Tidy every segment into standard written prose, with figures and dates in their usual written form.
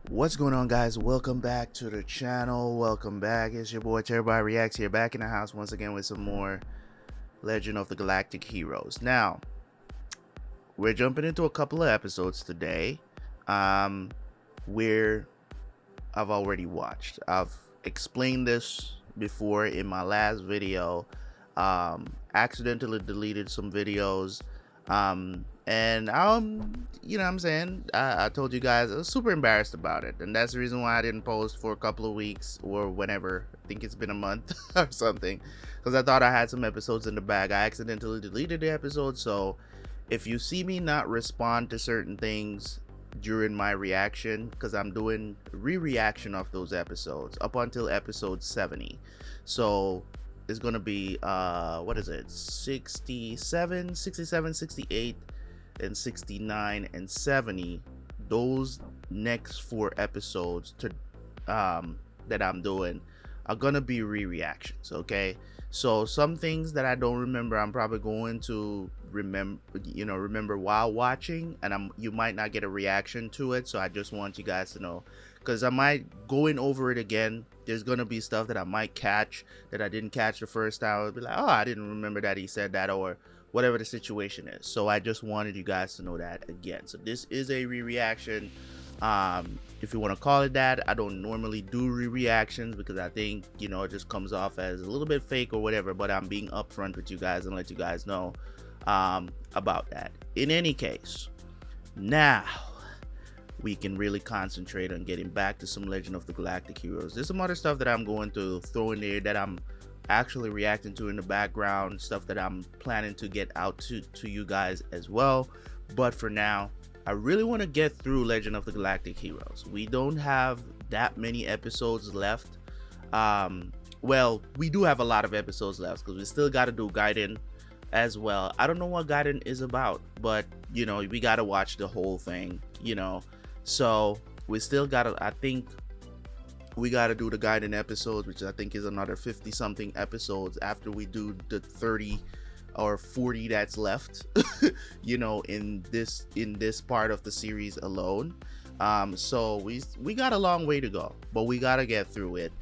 What's going on, guys? Welcome back to the channel. Welcome back. It's your boy Terabyt Reacts here, back in the house once again with some more Legend of the Galactic Heroes. Now, we're jumping into a couple of episodes today where I've already watched. I've explained this before in my last video. Accidentally deleted some videos. And you know what I'm saying, I told you guys I was super embarrassed about it, and that's the reason why I didn't post for a couple of weeks or whenever. I think it's been a month or something, because I thought I had some episodes in the bag. I accidentally deleted the episode, so if you see me not respond to certain things during my reaction, because I'm doing re-reaction of those episodes up until episode 70, so it's gonna be what is it, 67, 67, 68, and 69 and 70. Those next 4 episodes to that I'm doing are gonna be re-reactions. Okay, so some things that I don't remember, I'm probably going to remember while watching, and you might not get a reaction to it. So I just want you guys to know, because I might going over it again. There's gonna be stuff that I might catch that I didn't catch the first time. I'll be like, oh, I didn't remember that he said that, or whatever the situation is. So I just wanted you guys to know that again. So this is a re-reaction, if you want to call it that. I don't normally do re-reactions because I think, it just comes off as a little bit fake or whatever, but I'm being upfront with you guys and let you guys know about that. In any case, now we can really concentrate on getting back to some Legend of the Galactic Heroes. There's some other stuff that I'm going to throw in there that I'm actually reacting to in the background, stuff that I'm planning to get out to you guys as well. But for now, I really want to get through Legend of the Galactic Heroes. We don't have that many episodes left. Well, we do have a lot of episodes left because we still got to do Gaiden as well. I don't know what Gaiden is about, but we got to watch the whole thing, so we still got to, I think we got to do the Gaiden episodes, which I think is another 50 something episodes after we do the 30 or 40 that's left in this part of the series alone. So we got a long way to go, but we got to get through it.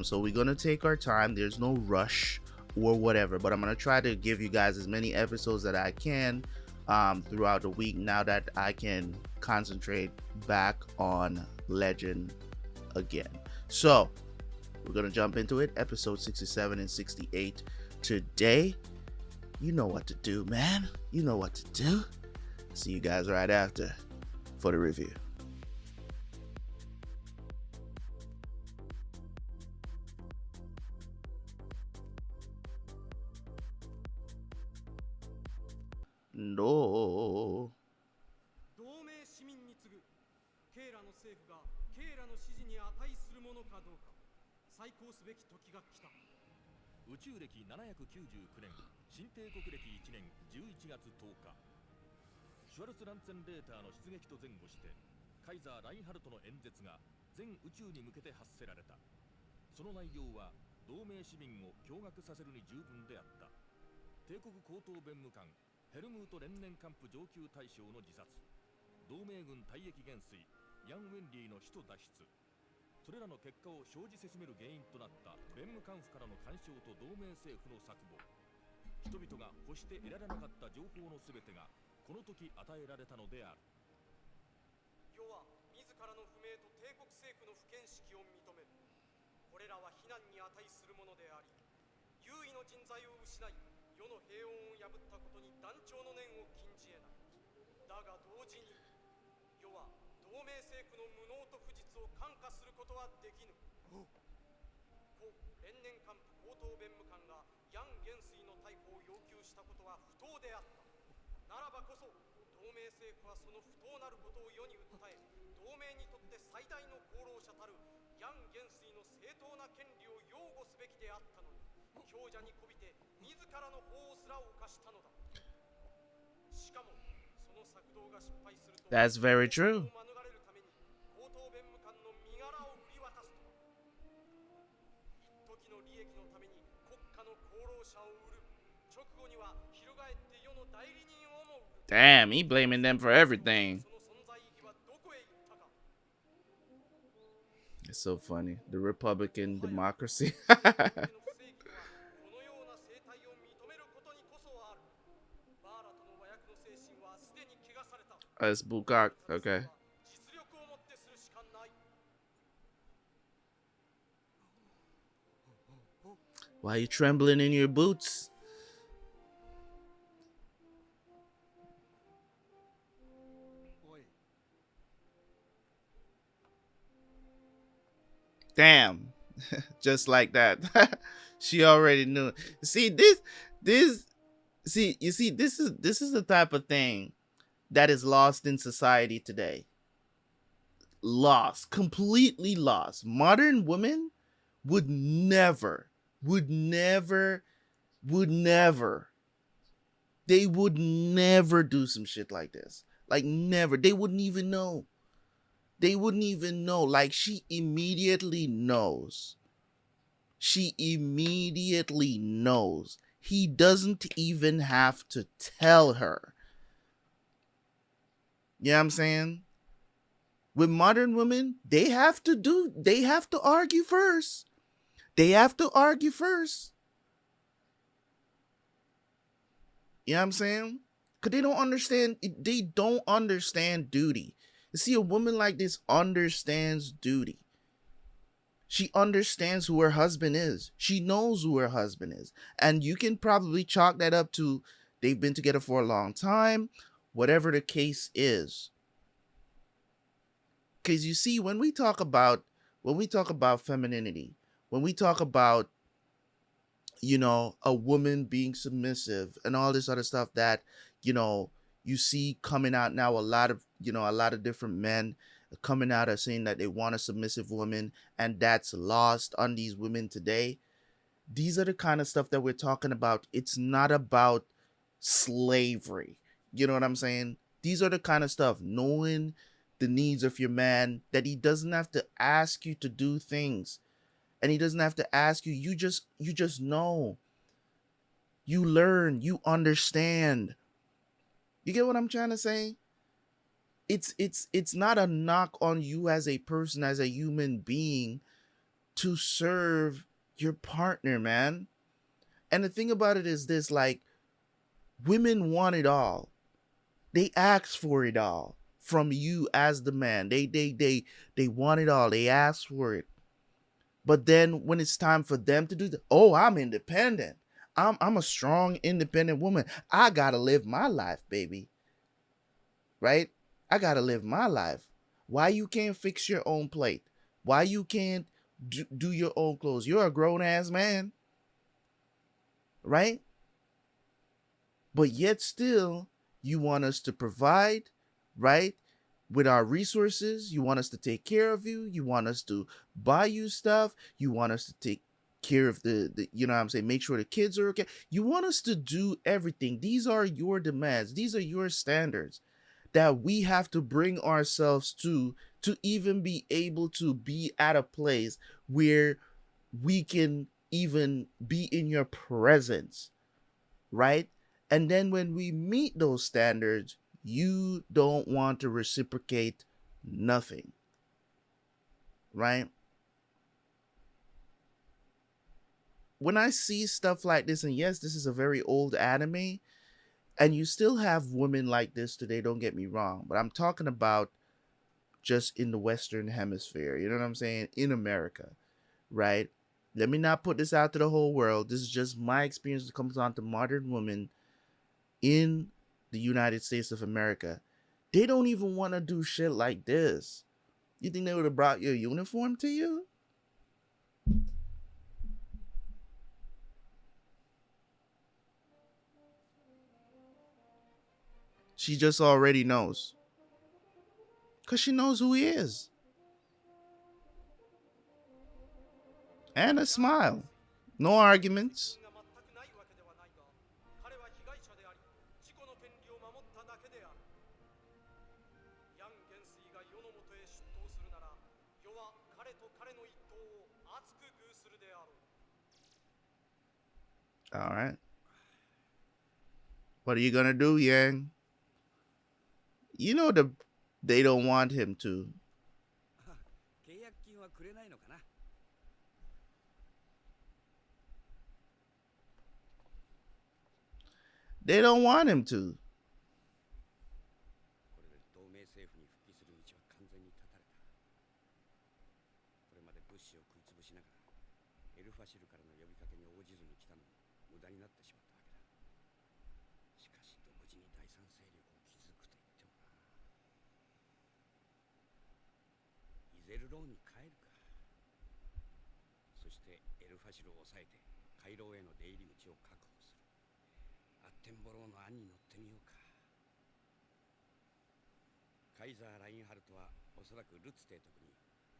So we're gonna take our time. There's no rush or whatever, but I'm gonna try to give you guys as many episodes that I can throughout the week, now that I can concentrate back on Legend again. So we're gonna jump into it. Episode 67 and 68 today. You know what to do, man. You know what to do. See you guys right after for the review. No. 再興すべき時が来た。宇宙歴799年、新帝国歴1年11月10日。シュワルツランツェンレーターの出撃と前後して、カイザー・ラインハルトの演説が全宇宙に向けて発せられた。その内容は同盟市民を驚愕させるに十分であった。帝国高等弁務官ヘルムート連年幹部上級大将の自殺。同盟軍退役元帥ヤン・ウェンリーの首都脱出。それらの結果を生じせしめる原因となった弁務官府からの干渉と同盟政府の策謀。人々が欲して得られなかった情報のすべてがこの時与えられたのである。世は自らの不明と帝国政府の不見識を認める。これらは非難に値するものであり、優位の人材を失い世の平穏を破ったことに断腸の念を禁じ得ない。だが同時に世は同盟政府の無能と不実を看過することはできぬ。故連年幹部高等弁務官がヤン元帥の逮捕を要求したことは不当であった。ならばこそ同盟政府はその不当なることを世に訴え、同盟にとって最大の功労者たるヤン元帥の正当な権利を擁護すべきであったのに、強者にこびて自らの法をすら犯したのだ。しかもその策動が失敗すると、That's very true. の利益のために国家の功労者を売る。直後には翻って世の代理人をも売る。Damn, he blaming them for everything. その存在意義はどこへ行ったか。It's so funny. The Republican democracy. It's Bukak. Okay. Why are you trembling in your boots? Damn. Just like that. She already knew. See this see you see this is the type of thing that is lost in society today. Lost, completely lost. Modern women would never, would never, would never, they would never do some shit like this. Like, never. They wouldn't even know. They wouldn't even know. Like, she immediately knows. She immediately knows. He doesn't even have to tell her. You know what I'm saying? With modern women, they have to argue first. They have to argue first. You know what I'm saying? Because they don't understand duty. You see, a woman like this understands duty. She understands who her husband is. She knows who her husband is. And you can probably chalk that up to they've been together for a long time, whatever the case is. Because you see, when we talk about femininity, when we talk about, you know, a woman being submissive and all this other stuff that, you know, you see coming out now, a lot of, you know, a lot of different men coming out are saying that they want a submissive woman, and that's lost on these women today. These are the kind of stuff that we're talking about. It's not about slavery. You know what I'm saying? These are the kind of stuff, knowing the needs of your man, that he doesn't have to ask you to do things, and he doesn't have to ask you. You just know. You learn, you understand. You get what I'm trying to say? It's not a knock on you as a person, as a human being, to serve your partner, man. And the thing about it is this, like, women want it all. They ask for it all from you as the man. They want it all. They ask for it. But then when it's time for them to do the, oh, I'm independent. I'm a strong, independent woman. I gotta live my life, baby. Right? I gotta live my life. Why you can't fix your own plate? Why you can't do your own clothes? You're a grown ass man, right? But yet still, you want us to provide, right? With our resources, you want us to take care of you. You want us to buy you stuff. You want us to take care of the you know what I'm saying, make sure the kids are okay. You want us to do everything. These are your demands. These are your standards that we have to bring ourselves to even be able to be at a place where we can even be in your presence, right? And then when we meet those standards, you don't want to reciprocate nothing, right? When I see stuff like this, and yes, this is a very old anime, and you still have women like this today, don't get me wrong, but I'm talking about just in the Western Hemisphere, you know what I'm saying? In America, right? Let me not put this out to the whole world. This is just my experience that comes on to modern women in the United States of America. They don't even want to do shit like this. You think they would have brought your uniform to you? She just already knows. Because she knows who he is. And a smile. No arguments. All right. What are you gonna do, Yang? You know they don't want him to. はくれないのかな。They don't want him to. これで同盟政府に復帰する道は完全に断たれた。これまで物資を食いつぶしながらエルファシルからの呼びかけに応じずに来たのも無駄になってしまったわけだ。しかし独自に第三勢力を築くと言ってもな。イゼルローに帰るか。そしてエルファシルを抑えて回廊への出入り口を確保する。アッテンボローの案に乗ってみようか。カイザー・ラインハルトはおそらくルツ提督に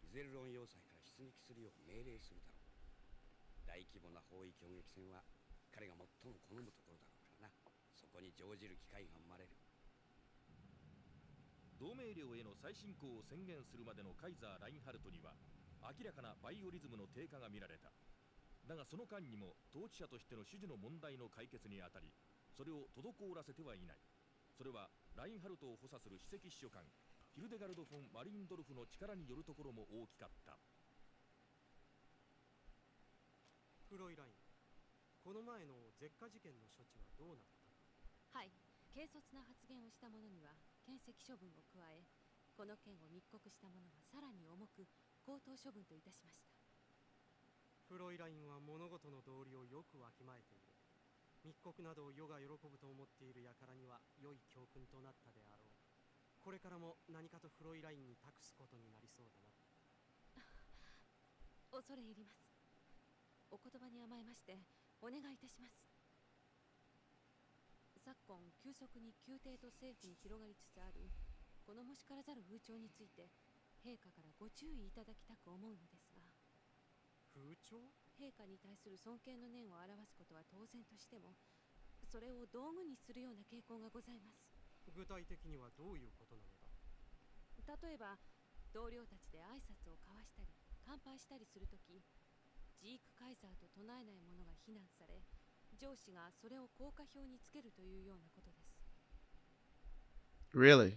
イゼルロン要塞から出撃するよう命令するだろう。大規模な包囲攻撃戦は彼が最も好むところだろうからな。そこに乗じる機会が生まれる。同盟領への再侵攻を宣言するまでのカイザー・ラインハルトには明らかなバイオリズムの低下が見られた。だがその間にも統治者としての種々の問題の解決にあたり、それを滞らせてはいない。それはラインハルトを補佐する首席秘書官ヒルデガルド・フォン・マリンドルフの力によるところも大きかった。フロイライン、この前の絶火事件の処置はどうなった？はい、軽率な発言をした者には検責処分を加え、この件を密告した者はさらに重く口頭処分といたしました。フロイラインは物事の道理をよくわきまえている。密告などを世が喜ぶと思っている輩には良い教訓となったであろう。これからも何かとフロイラインに託すことになりそうだな。恐れ入ります。お言葉に甘えましてお願いいたします。昨今急速に宮廷と政府に広がりつつあるこのもしからざる風潮について陛下からご注意いただきたく思うのですが。風潮？陛下に対する尊敬の念を表すことは当然としても、それを道具にするような傾向がございます。具体的にはどういうことなのだ？例えば同僚たちで挨拶を交わしたり乾杯したりするとき、ジークカイザーと唱えない者が非難され、上司がそれを高架表につけるというようなことです。 Really?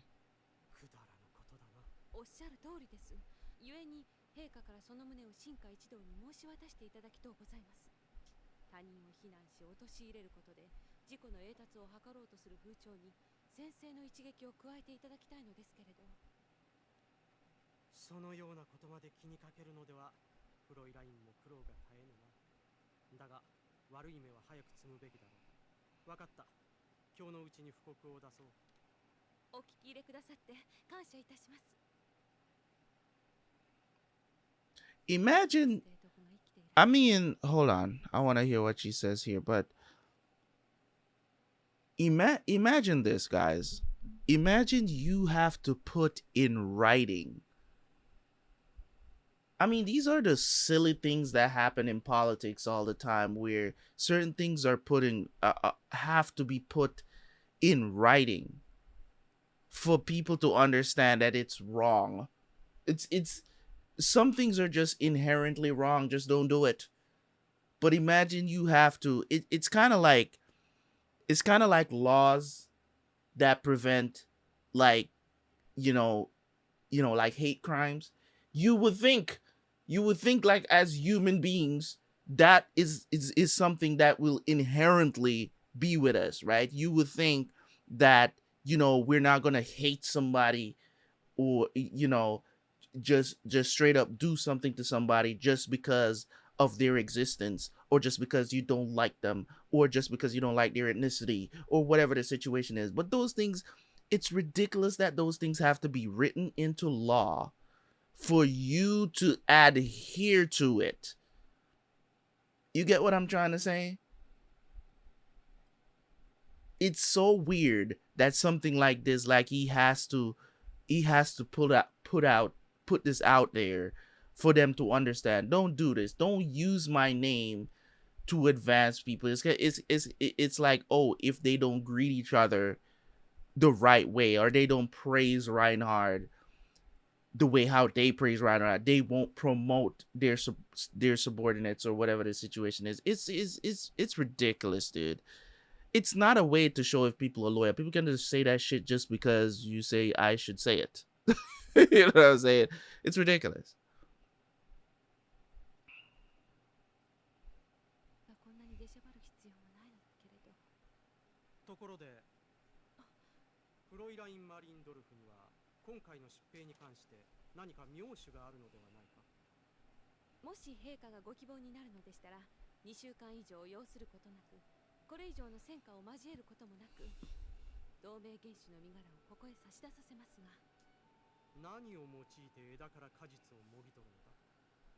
くだらぬことだな。おっしゃる通りです。故に陛下からその旨を臣下一同に申し渡していただきとうございます。他人を非難し陥れることで自己の栄達を図ろうとする風潮に先制の一撃を加えていただきたいのですけれど。そのようなことまで気にかけるのではフロイラインも苦労が絶えぬな。だが悪い目は早く積むべきだろう。分かった。今日のうちに布告を出そう。お聞き入れくださって感謝いたします。 Imagine, I mean, hold on. I want to hear what she says here, but imagine this, guys. Imagine you have to put in writing. I mean, these are the silly things that happen in politics all the time, where certain things are have to be put in writing for people to understand that it's wrong. It's some things are just inherently wrong. Just don't do it. But imagine you have to. It's kind of like laws that prevent, like, like hate crimes. You would think like, as human beings, that is something that will inherently be with us, right? You would think that, we're not gonna hate somebody, or just straight up do something to somebody just because of their existence, or just because you don't like them, or just because you don't like their ethnicity, or whatever the situation is. But those things, it's ridiculous that those things have to be written into law for you to adhere to it. You get what I'm trying to say? It's so weird that something like this, like he has to put this out there for them to understand. Don't do this. Don't use my name to advance people. It's like, oh, if they don't greet each other the right way, or they don't praise Reinhard the way how they praise Reinhard, they won't promote their subordinates, or whatever the situation is. It's ridiculous, dude. It's not a way to show if people are loyal. People can just say that shit just because you say I should say it. You know what I'm saying? It's ridiculous. 出しゃばる必要もないのだけれど。ところでフロイライン・マリンドルフには今回の疾病に関して何か妙手があるのではないか。もし陛下がご希望になるのでしたら、2週間以上要することなく、これ以上の戦果を交えることもなく、同盟元首の身柄をここへ差し出させますが。何を用いて枝から果実をもぎ取るのだ。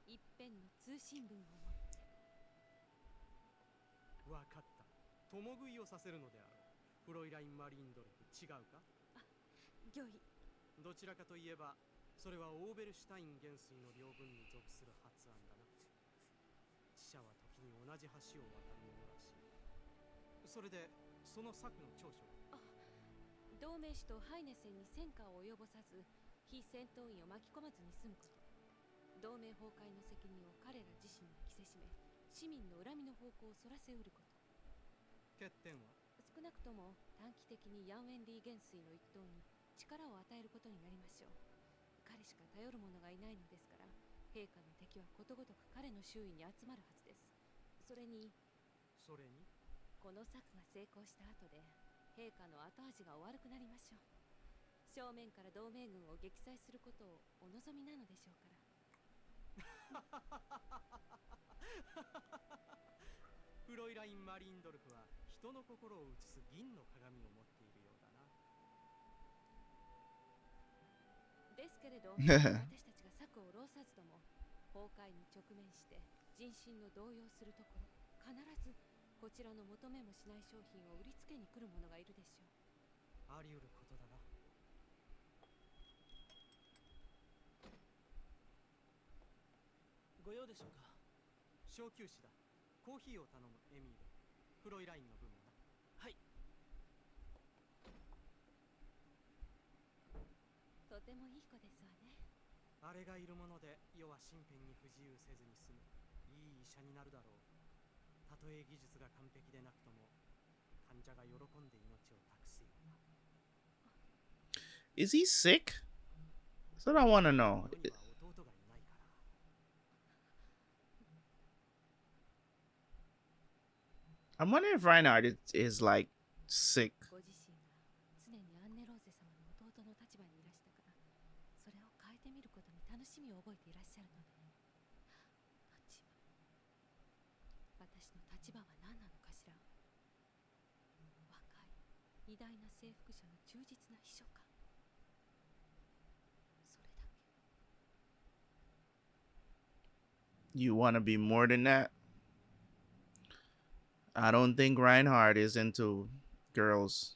一辺の通信文を持って。わかった。共食いをさせるのであろう。フロイライン・マリンドルフ、違うか。御意。どちらかといえばそれはオーベルシュタイン元帥の領分に属する発案だな。死者は時に同じ橋を渡るものらしい。それでその策の長所は。同盟士とハイネセンに戦果を及ぼさず、非戦闘員を巻き込まずに済むこと。同盟崩壊の責任を彼ら自身に着せしめ、市民の恨みの方向をそらせうること。欠点は。少なくとも短期的にヤンウェンリー元帥の一党に力を与えることになりましょう。彼しか頼る者がいないのですから、陛下の敵はことごとく彼の周囲に集まるはずです。それにこの策が成功した後で、陛下の後味がお悪くなりましょう。正面から同盟軍を撃砕することをお望みなのでしょうから。フロイライン・マリンドルフは人の心を映す銀の鏡を持っているようだな。ですけれど私たちが策を浪さずとも崩壊に直面して人心の動揺するところ、必ずこちらの求めもしない商品を売りつけに来る者がいるでしょう。あり得ることだな。ご用でしょうか。小休止だ。コーヒーを頼む、エミール。フロイラインの分もな。はい。とてもいい子ですわね。あれがいるもので世は身辺に不自由せずに済む。いい医者になるだろう。たとえ技術が完璧でなくとも患者が喜んで命を託すような。 Is he sick? That's what I want to know. 世には弟がいないから。I'm wondering if Reinhard is like sick. ご自身が常にアンネローゼ様の弟の立場にいらしたから、それを変えてみることに楽しみを覚えていらっしゃるので。私の立場は何なのかしら。若い偉大な征服者の忠実な秘書か。それだけ。 You want to be more than that? I don't think Reinhard is into girls.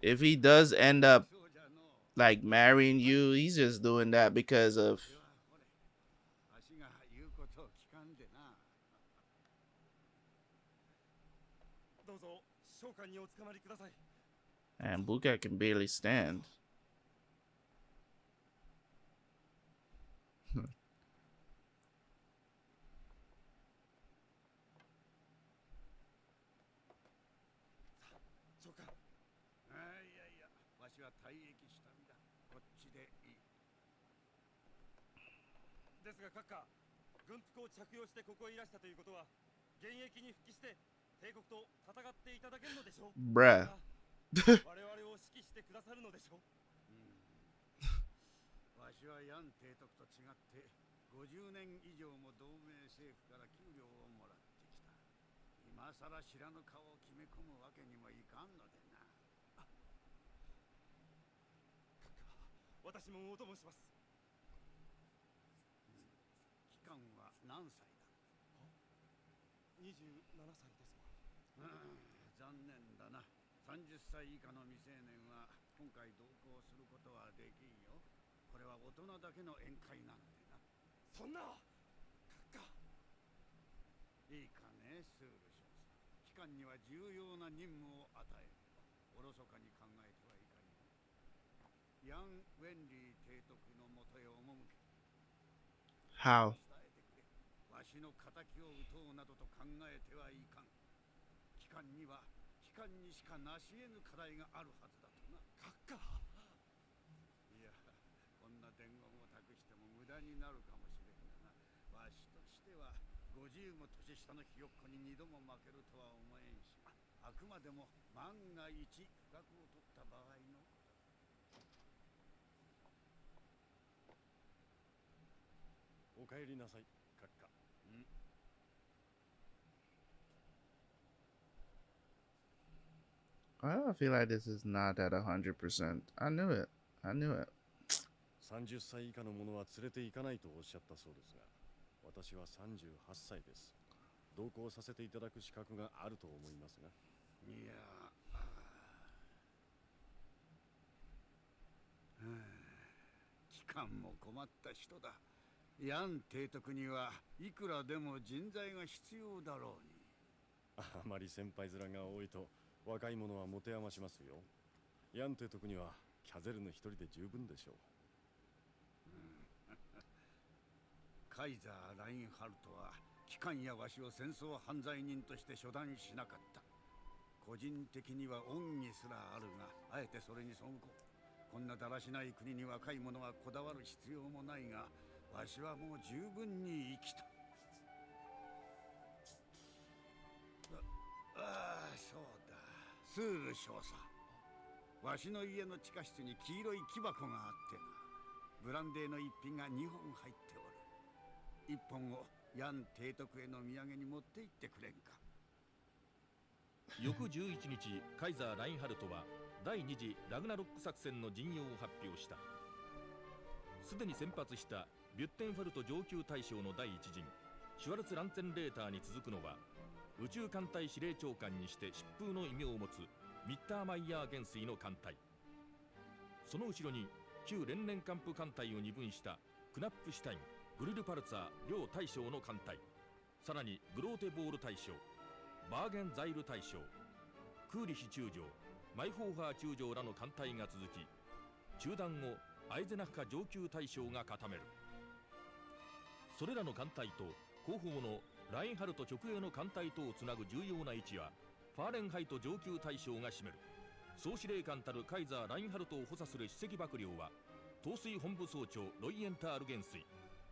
If he does end up like marrying you, he's just doing that because of. And Buka can barely stand. わしは退役した身だ。こっちでいい。ですが閣下、軍服を着用してここへいらしたということは、現役に復帰して帝国と戦っていただけるのでしょう。Bruh. 我々を指揮してくださるのでしょう。わしはヤン提督と違って50年以上も同盟政府から給料をもらってきた。今さら知らぬ顔を決め込むわけにもいかんのでな。私もお供します。期間は何歳だ。27歳ですが。残念だな。30歳以下の未成年は今回同行することはできんよ。これは大人だけの宴会なのでな。そんな閣下。いいかね、スール少佐。機関には重要な任務を与える。おろそかに考えてはいかんよ。ヤン・ウェンリー提督のもとへ赴け。How? わしの敵を討とうなどと考えてはいかん。機関には機関にしか成し得ぬ課題があるはずだとな。閣下。いや、こんな伝言を託しても無駄になるかもしれんがな。わしては50も年下のひよっこに2度も負けるとは思えんし、あくまでも万が一不覚を取った場合のことだ。お帰りなさい、閣下。I feel like this is not at 100%. I knew it. I knew it. 30歳以下の者は連れて行かないとおっしゃったそうですが、私は38歳です。同行させていただく資格があると思いますが。いや機関も困った人だ。ヤン提督にはいくらでも人材が必要だろうに。あまり先輩面が多いと若い者は持て余しますよ。ヤン提督にはキャゼルの一人で十分でしょう。カイザー・ラインハルトは機関やわしを戦争犯罪人として処断しなかった。個人的には恩義すらあるが、あえてそれに背こう。こんなだらしない国に若い者はこだわる必要もないが、わしはもう十分に生きた。ああ、そうだ。スール少佐。わしの家の地下室に黄色い木箱があってな。ブランデーの一品が2本入っておる。1本をヤン提督への土産に持って行ってくれんか。翌11日、カイザー・ラインハルトは第2次ラグナロック作戦の陣容を発表した。すでに先発したビュッテンファルト上級大将の第一陣シュワルツ・ランツェンレーターに続くのは、宇宙艦隊司令長官にして疾風の異名を持つミッターマイヤー元帥の艦隊。その後ろに旧連年艦プ艦隊を二分したクナップシュタイン、グルルパルツァー両大将の艦隊、さらにグローテボール大将、バーゲンザイル大将、クーリヒ中将、マイホーハー中将らの艦隊が続き、中団をアイゼナッカ上級大将が固める。それらの艦隊と後方のラインハルト直営の艦隊とをつなぐ重要な位置はファーレンハイト上級大将が占める。総司令官たるカイザー・ラインハルトを補佐する首席幕僚は統帥本部総長ロイエンタール元帥、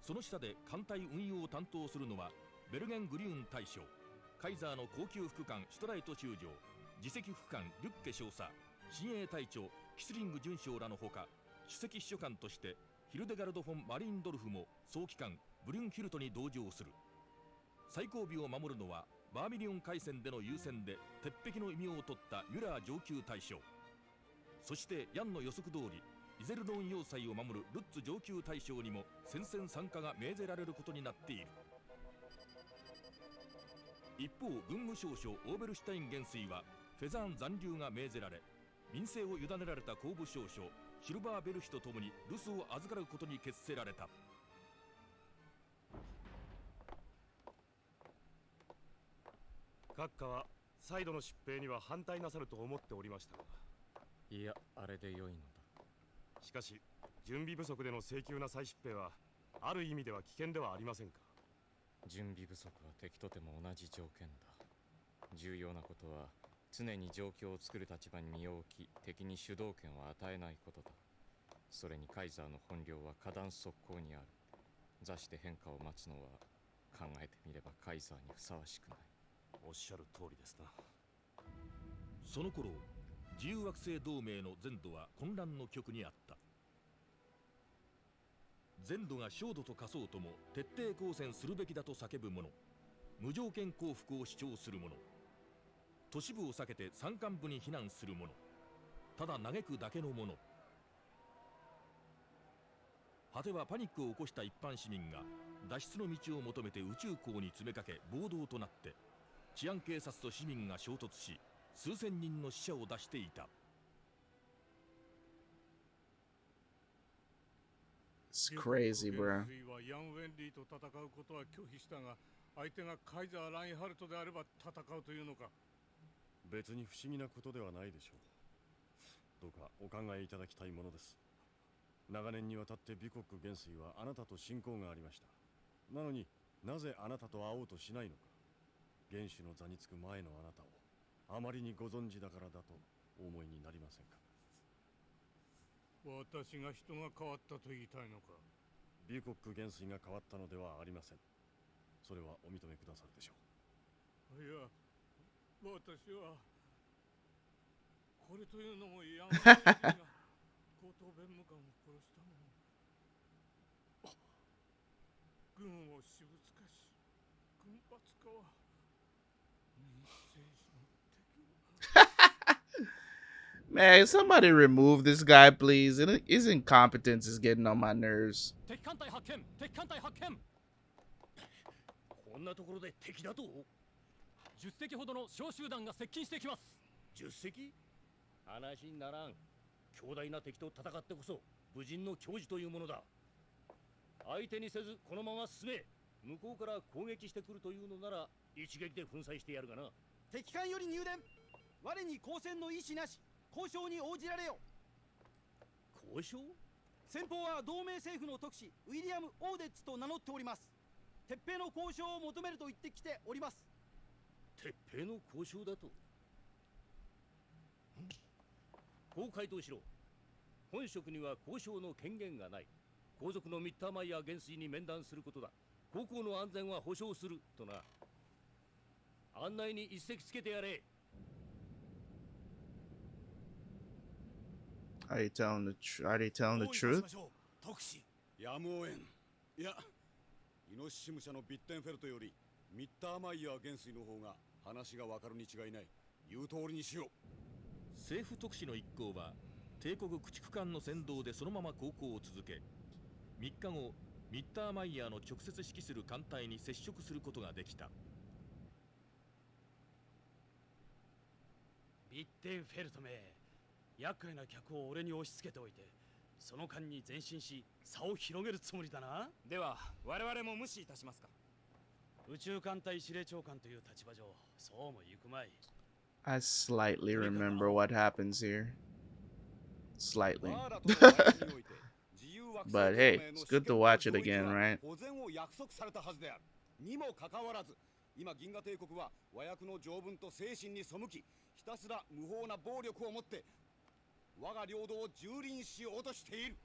その下で艦隊運用を担当するのはベルゲン・グリューン大将、カイザーの高級副官シュトライト中将、次席副官リュッケ少佐、親衛隊長キスリング准将らのほか、首席秘書官としてヒルデガルド・フォン・マリンドルフも総機関ブリュンヒルトに同乗する。最後尾を守るのはバーミリオン海戦での優戦で鉄壁の異名を取ったミュラー上級大将、そしてヤンの予測通りイゼルドン要塞を守るルッツ上級大将にも戦線参加が命ぜられることになっている。一方、軍務少将オーベルシュタイン元帥はフェザーン残留が命ぜられ、民政を委ねられた後部少将シルバーベルヒと共に留守を預かることに決せられた。閣下は再度の疾病には反対なさると思っておりましたが。いや、あれで良いのだ。しかし準備不足での性急な再疾病はある意味では危険ではありませんか。準備不足は敵とても同じ条件だ。重要なことは常に状況を作る立場に身を置き、敵に主導権を与えないことだ。それにカイザーの本領は果断速攻にある。座して変化を待つのは考えてみればカイザーにふさわしくない。おっしゃる通りですな。その頃、自由惑星同盟の全土は混乱の極にあった。全土が焦土と化そうとも徹底抗戦するべきだと叫ぶ者、無条件降伏を主張する者、都市部を避けて山間部に避難する者、ただ嘆くだけの者。果てはパニックを起こした一般市民が脱出の道を求めて宇宙港に詰めかけ暴動となって、治安警察と市民が衝突し、数千人の死者を出していた。It's crazy, bro. はヤン・ウェンリーと戦うことは拒否したが、相手がカイザー・ラインハルトであれば戦うというのか。別に不思議なことではないでしょう。どうかお考えいただきたいものです。長年にわたって美国元帥はあなたと親交がありました。なのになぜあなたと会おうとしないのか。元首の座につく前のあなたをあまりにご存知だからだとお思いになりませんか。私が人が変わったと言いたいのか。美国元帥が変わったのではありません。それはお認めくださるでしょう。いや、私はこれというのもヤンが高等弁務官を殺したのも軍を私物化し軍閥化は民主政治の敵を Man, somebody remove this guy, please. His incompetence is getting on my nerves. 敵艦隊発見、敵艦隊発見。こんなところで敵だと10隻ほどの小集団が接近してきます。10隻話にならん。強大な敵と戦ってこそ武人の矜持というものだ。相手にせずこのまま進め。向こうから攻撃してくるというのなら一撃で粉砕してやるがな。敵艦より入電。我に交戦の意思なし。交渉に応じられよ。交渉？先方は同盟政府の特使ウィリアム・オーデッツと名乗っております。鉄平の交渉を求めると言ってきております。鉄平の交渉だと？こう回答しろ。本職には交渉の権限がない。皇族のミッターマイヤー元帥に面談することだ。航行の安全は保証するとな。案内に一席つけてやれ。Are they telling the truth? 特使やむをえん。いや、イノシシ武者のビッテンフェルトよりミッターマイヤー元帥の方が話がわかるに違いない。言う通りにしよう。政府特使の一行は帝国駆逐艦の先導でそのまま航行を続け、3日後ミッターマイヤーの直接指揮する艦隊に接触することができた。ビッテンフェルトめ、厄介な客を俺に押し付けておいて、その間に前進し差を広げるつもりだな。では我々も無視いたしますか。宇宙艦隊司令長官という立場上、そうも行くまい。I slightly remember what happens here. Slightly. But hey, it's good to watch it again, right? 保全を約束されたはずである。にもかかわらず、今銀河帝国は和訳の条文と精神に背き、ひたすら無法な暴力をもって我が領土を蹂躙しようとしている。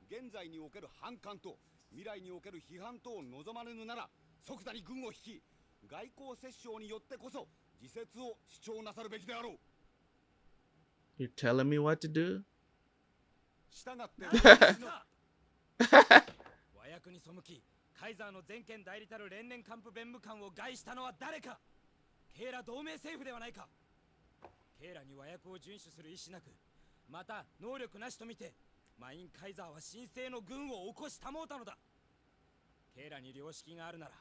現在における反感と未来における批判とを望まれぬなら、即座に軍を率き、外交折衝によってこそ自説を主張なさるべきであろう。You're telling me what to do? 従って和訳に背き、カイザーの全権代理たる連年幹部弁務官を害したのは誰か。ケーラ同盟政府ではないか。ケーラに和訳を遵守する意思なく、また能力なしとみてマイン・カイザーは神聖の軍を起こし保うたのだ。ケーラに良識があるなら、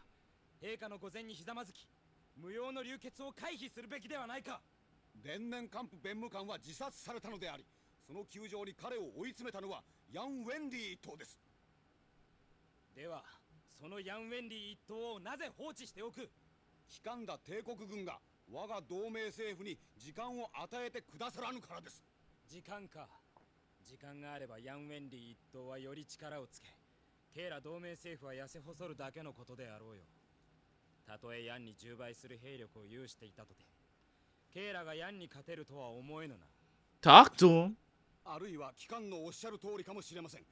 陛下の御前にひざまずき、無用の流血を回避するべきではないか。連年幹部弁務官は自殺されたのであり、その窮状に彼を追い詰めたのはヤン・ウェンディ一党です。ではそのヤン・ウェンディ一党をなぜ放置しておく。機関だ帝国軍が我が同盟政府に時間を与えてくださらぬからです。時間か。時間があればヤン・ウェンディ一党はより力をつけ、ケーラ同盟政府は痩せ細るだけのことであろうよ。たとえヤンに10倍する兵力を有していたとて、ケーラがヤンに勝てるとは思えぬな。Talk to him. あるいは機関のおっしゃる通りかもしれません。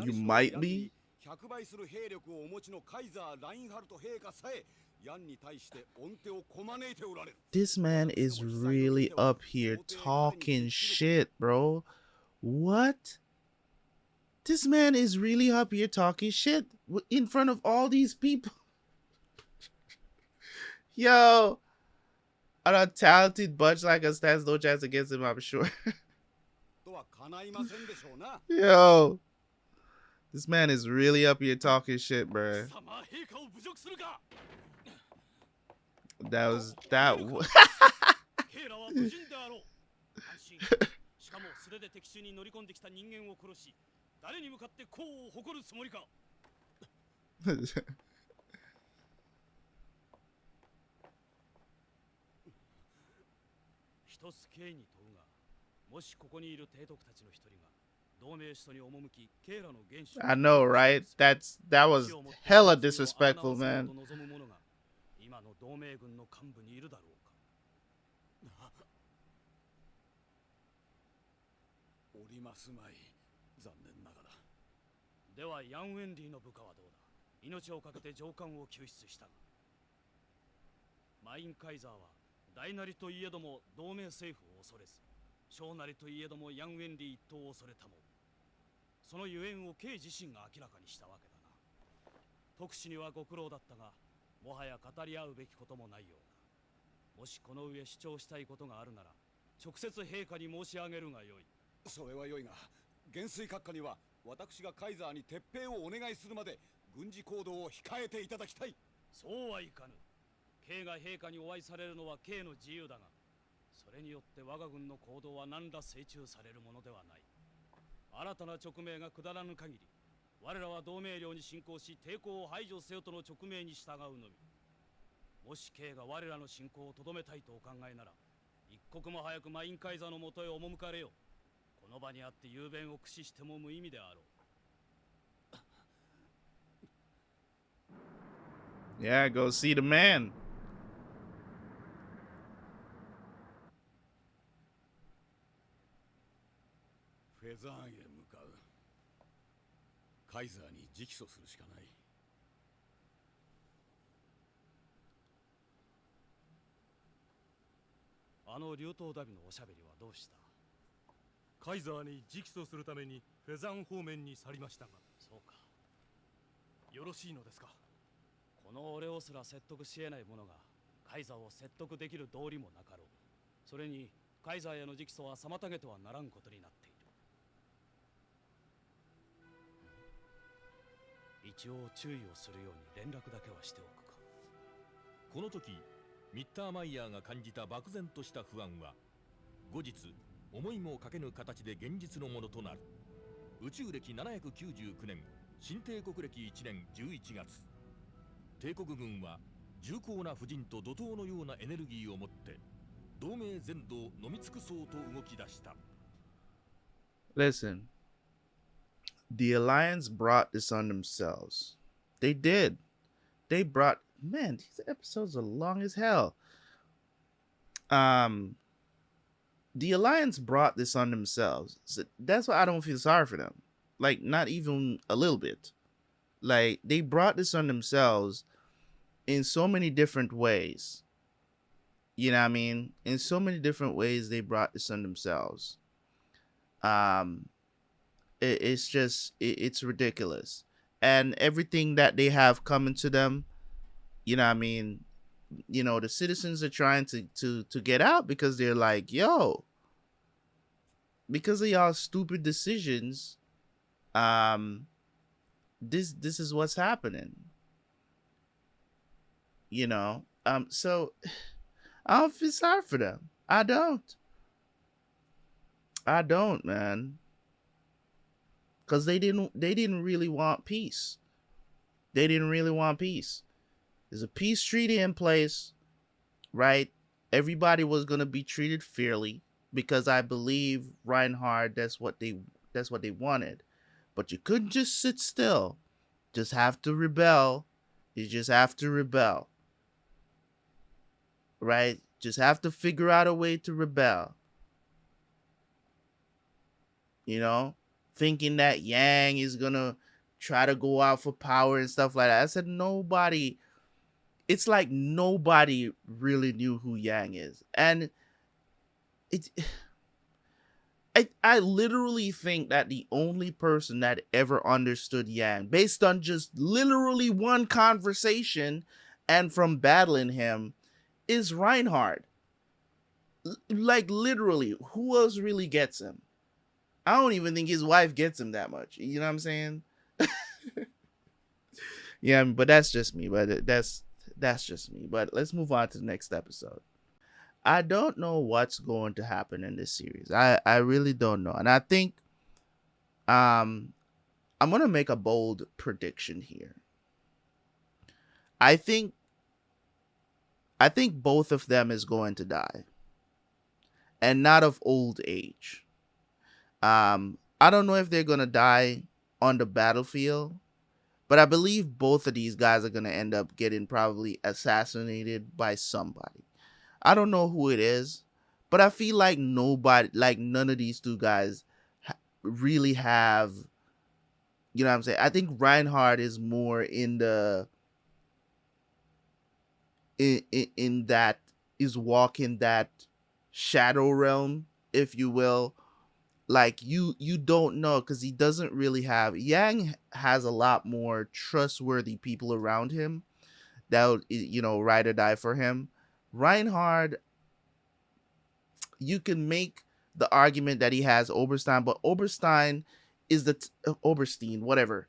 You might be. 100倍する兵力をお持ちのカイザー・ラインハルト陛下さえヤンに対して恩手をこまねいておられる。 This man is really up here talking shit, bro. What? This man is really up here talking shit in front of all these people. Yo, a talented bunch like us stands no chance against him, I'm sure. Yo, this man is really up here talking shit, bro. That was that. しかも素手で敵襲に乗り込んできた人間を殺し、誰に向かって功を誇るつもりか。一つ刑に問うが、もしここにいる提督たちの一人が同盟使徒に赴き、ケーラの元首 I know, right? That was hella disrespectful, man. 今の同盟軍の幹部にいるだろうか。おりますまい。残念ながら。ではヤン・ウェンディの部下はどうだ。命をかけて上官を救出したが。マインカイザーは大なりといえども同盟政府を恐れず、小なりといえどもヤンウェンリー一党を恐れたも、そのゆえんをK自身が明らかにしたわけだな。特使にはご苦労だったが、もはや語り合うべきこともないようだ。もしこの上主張したいことがあるなら、直接陛下に申し上げるがよい。それはよいが、元帥閣下には私がカイザーに撤兵をお願いするまで軍事行動を控えていただきたい。そうはいかぬ。Kが陛下にお会いされるのはKの自由だが、それによって我が軍の行動は何ら成中されるものではない。新たな勅命が下らぬ限り、我らは同盟領に侵攻し抵抗を排除せよとの勅命に従うのみ。もしKが我らの侵攻をとどめたいとお考えなら、一刻も早くマインカイザーのもとへ赴かれよ。この場にあって雄弁を駆使しても無意味であろう。Yeah, go see the man. フェザーンへ向かう。カイザーに直訴するしかない。あの竜頭ダビのおしゃべりはどうした？カイザーに直訴するためにフェザン方面に去りましたが。そうか。よろしいのですか？この俺をすら説得し得ない者がカイザーを説得できる道理もなかろう。それにカイザーへの直訴は妨げてはならんことになっている。一応注意をするように連絡だけはしておくか。この時ミッターマイヤーが感じた漠然とした不安は後日思いもかけぬ形で現実のものとなる。宇宙歴799年新帝国歴1年11月、帝国軍は重厚な布陣と怒涛のようなエネルギーを持って同盟全土を飲み尽くそうと動き出した。 Listen, the Alliance brought this on themselves. They did. They brought, man, these episodes are long as hell. The Alliance brought this on themselves. So that's why I don't feel sorry for them. Like, not even a little bit. Like, they brought this on themselves in so many different ways. You know what I mean? In so many different ways, they brought this on themselves. It's just, it's ridiculous. And everything that they have coming to them, you know what I mean? You know, the citizens are trying to get out because they're like, yo, because of y'all stupid decisions, this is what's happening. You know, so I don't feel sorry for them. I don't, man. Because they didn't really want peace. They didn't really want peace. There's a peace treaty in place, right? Everybody was gonna be treated fairly because I believe Reinhard, that's what they wanted. But you couldn't just sit still. Just have to rebel. You just have to rebel. Right? Just have to figure out a way to rebel. You know? Thinking that Yang is gonna try to go out for power and stuff like that. I said nobody. It's like nobody really knew who Yang is. And I literally think that the only person that ever understood Yang, based on just literally one conversation and from battling him, is Reinhard. Like, literally, who else really gets him? I don't even think his wife gets him that much. You know what I'm saying? Yeah, but that's just me. But that's just me. But let's move on to the next episode. I don't know what's going to happen in this series. I really don't know. And I think I'm going to make a bold prediction here. I think both of them is going to die. And not of old age. I don't know if they're going to die on the battlefield, but I believe both of these guys are going to end up getting probably assassinated by somebody. I don't know who it is, but I feel like none of these two guys really have, you know what I'm saying? I think Reinhard is more in the in that is walking that shadow realm, if you will. Like you don't know, because he doesn't really have, Yang has a lot more trustworthy people around him that would, ride or die for him. Reinhard, you can make the argument that he has Oberstein, but Oberstein is Oberstein, whatever.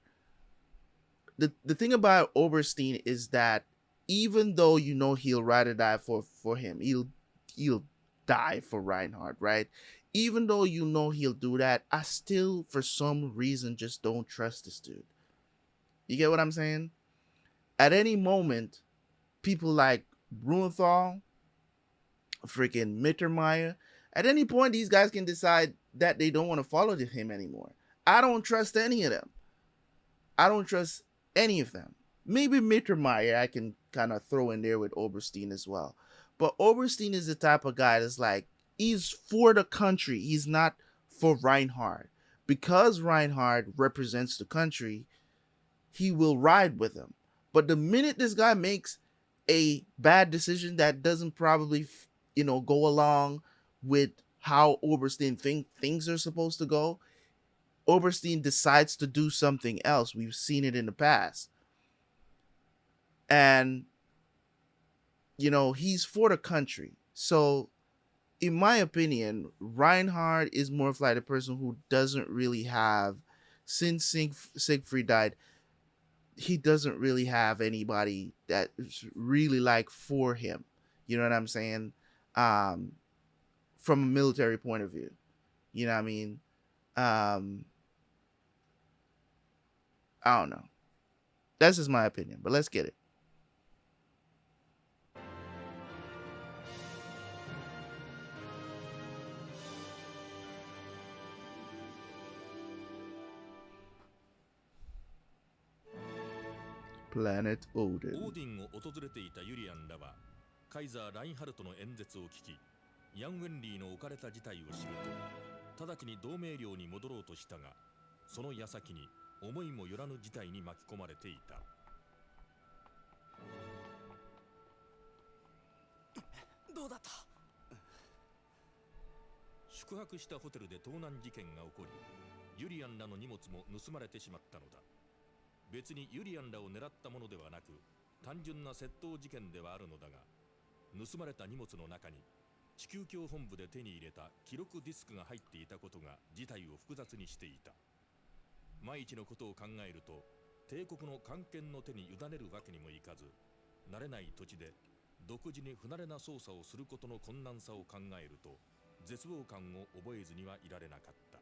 The thing about Oberstein is that even though he'll ride or die for him, he'll die for Reinhard, right? Even though he'll do that, I still for some reason just don't trust this dude. You get what I'm saying? At any moment, people like Bruenthal, freaking Mittermeier, at any point these guys can decide that they don't want to follow him anymore. I don't trust any of them. I don't trust any of them. Maybe Mittermeier I can kind of throw in there with Oberstein as well. But Oberstein is the type of guy that's like, he's for the country. He's not for Reinhard. Because Reinhard represents the country, he will ride with him. But the minute this guy makes a bad decision that doesn't probably, go along with how Oberstein think things are supposed to go, Oberstein decides to do something else. We've seen it in the past. And, he's for the country. So, in my opinion, Reinhard is more of like a person who doesn't really have, since Siegfried died, he doesn't really have anybody that is really like for him. You know what I'm saying? From a military point of view. You know what I mean? I don't know. That's just my opinion, but let's get it. Planet Odin. オーディンを訪れていたユリアンらはカイザー・ラインハルトの演説を聞き、ヤンウェンリーの置かれた事態を知ると直ちに同盟領に戻ろうとしたが、その矢先に思いもよらぬ事態に巻き込まれていた。どうだった？宿泊したホテルで盗難事件が起こり、ユリアンらの荷物も盗まれてしまったのだ。別にユリアンらを狙ったものではなく、単純な窃盗事件ではあるのだが、盗まれた荷物の中に地球教本部で手に入れた記録ディスクが入っていたことが事態を複雑にしていた。万一のことを考えると、帝国の官権の手に委ねるわけにもいかず、慣れない土地で独自に不慣れな操作をすることの困難さを考えると、絶望感を覚えずにはいられなかった。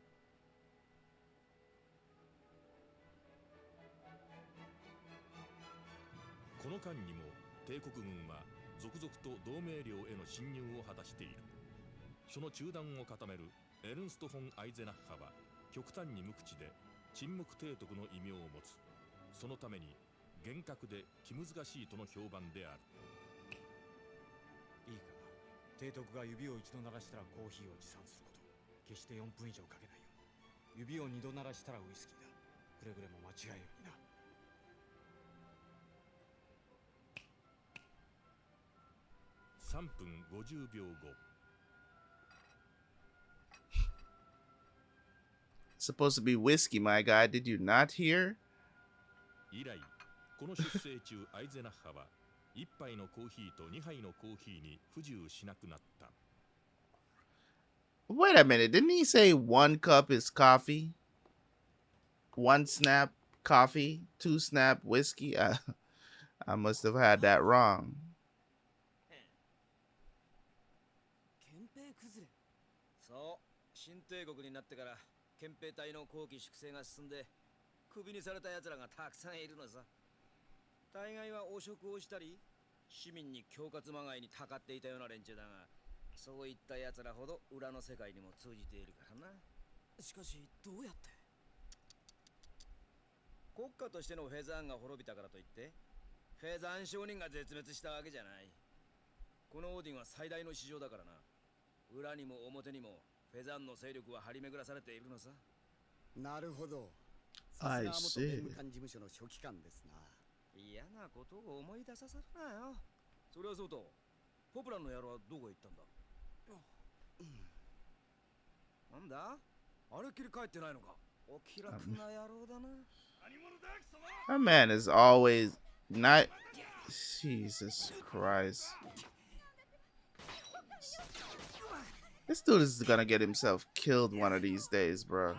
この間にも帝国軍は続々と同盟領への侵入を果たしている。その中断を固めるエルンスト・フォン・アイゼナッハは極端に無口で沈黙提督の異名を持つ。そのために厳格で気難しいとの評判である。いいか、提督が指を一度鳴らしたらコーヒーを持参すること。決して4分以上かけないように。指を2度鳴らしたらウイスキーだ。くれぐれも間違えるようにな。3分50秒後。Supposed to be whiskey, my guy. Did you not hear? 以来、この出征中アイゼナッハは1杯のコーヒーと2杯のコーヒーに不自由しなくなった。Wait a minute. Didn't he say 1 cup is coffee? 1 snap coffee? 2 snap whiskey? I must have had that wrong. そう、新帝国になってから憲兵隊の後期粛清が進んでクビにされた奴らがたくさんいるのさ。大概は汚職をしたり市民に恐喝まがいにたかっていたような連中だが、そういった奴らほど裏の世界にも通じているからな。しかしどうやって？国家としてのフェザーンが滅びたからといってフェザーン商人が絶滅したわけじゃない。このオーディンは最大の市場だからな。裏にも表にもフェザンの勢力は張り巡らされているのさ。なるほど。さすが元弁務官事務所の書記官ですな。嫌なことを思い出させるなよ。それはそうと、ポプランの野郎はどこへ行ったんだ？なんだ？あれっきり帰ってないのか？お気楽な野郎だな。That man is always not. Jesus Christ. This dude is gonna get himself killed one of these days, bro.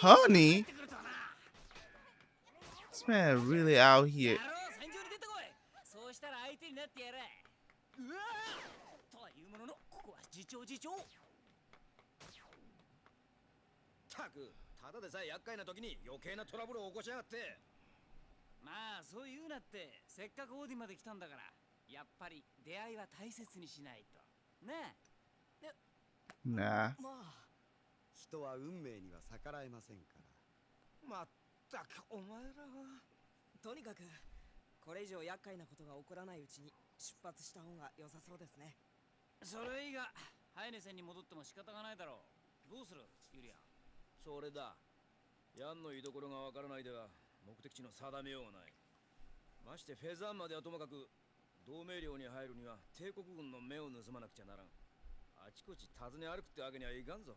Honey? This man really out here. そうしたら相手になってやら。うわーとはいうものの、ここは自重。たく、ただでさえ厄介な時に余計なトラブルを起こしやがって。まあそう言うなって、せっかくオーディンまで来たんだから、やっぱり出会いは大切にしないと。ねえ。Nah. まあ人は運命には逆らえませんから。まったくお前らは。とにかくこれ以上厄介なことが起こらないうちに出発した方が良さそうですね。それいいが、ハイネセンに戻っても仕方がないだろう。どうする、ユリアン？それだ。ヤンの居所がわからないでは目的地の定めようがない。ましてフェザーンまではともかく、同盟領に入るには帝国軍の目を盗まなくちゃならん。あちこち訪ね歩くってわけにはいかんぞ。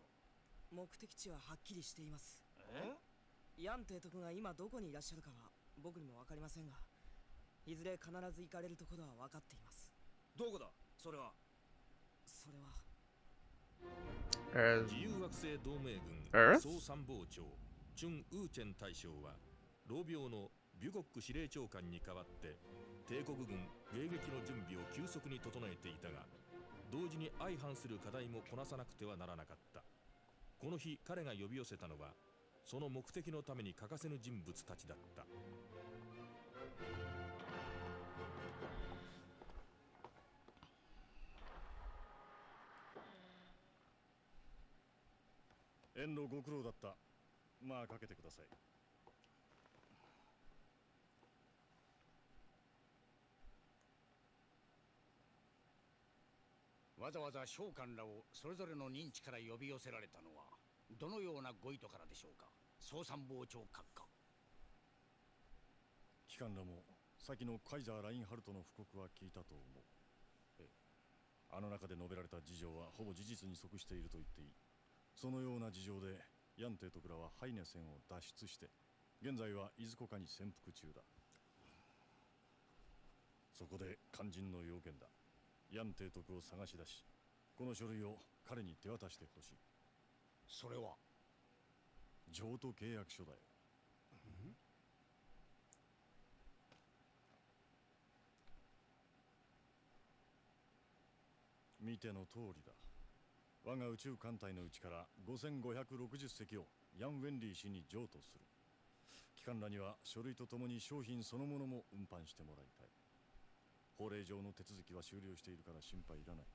目的地ははっきりしています。ヤン提督が今どこにいらっしゃるかは僕にもわかりませんが、いずれ必ず行かれるところは分かっています。どこだそれは？それは自由惑星同盟軍総参謀長チュン・ウーチェン大将は、老病のビュゴック司令長官に代わって帝国軍迎撃の準備を急速に整えていたが、同時に相反する課題もこなさなくてはならなかった。この日彼が呼び寄せたのは、その目的のために欠かせぬ人物たちだった。遠路ご苦労だった。まあかけてください。わざわざ将官らをそれぞれの認知から呼び寄せられたのはどのようなご意図からでしょうか、総参謀長閣下。機関らも先のカイザー・ラインハルトの布告は聞いたと思う。あの中で述べられた事情はほぼ事実に即していると言っていい。そのような事情でヤン提督らはハイネセンを脱出して、現在はいずこかに潜伏中だ。そこで肝心の要件だ。ヤン提督を探し出し、この書類を彼に手渡してほしい。それは譲渡契約書だよ。見ての通りだ。我が宇宙艦隊のうちから5560隻をヤン・ウェンリー氏に譲渡する。機関らには書類とともに商品そのものも運搬してもらいたい。法令上の手続きは終了しているから心配いらない。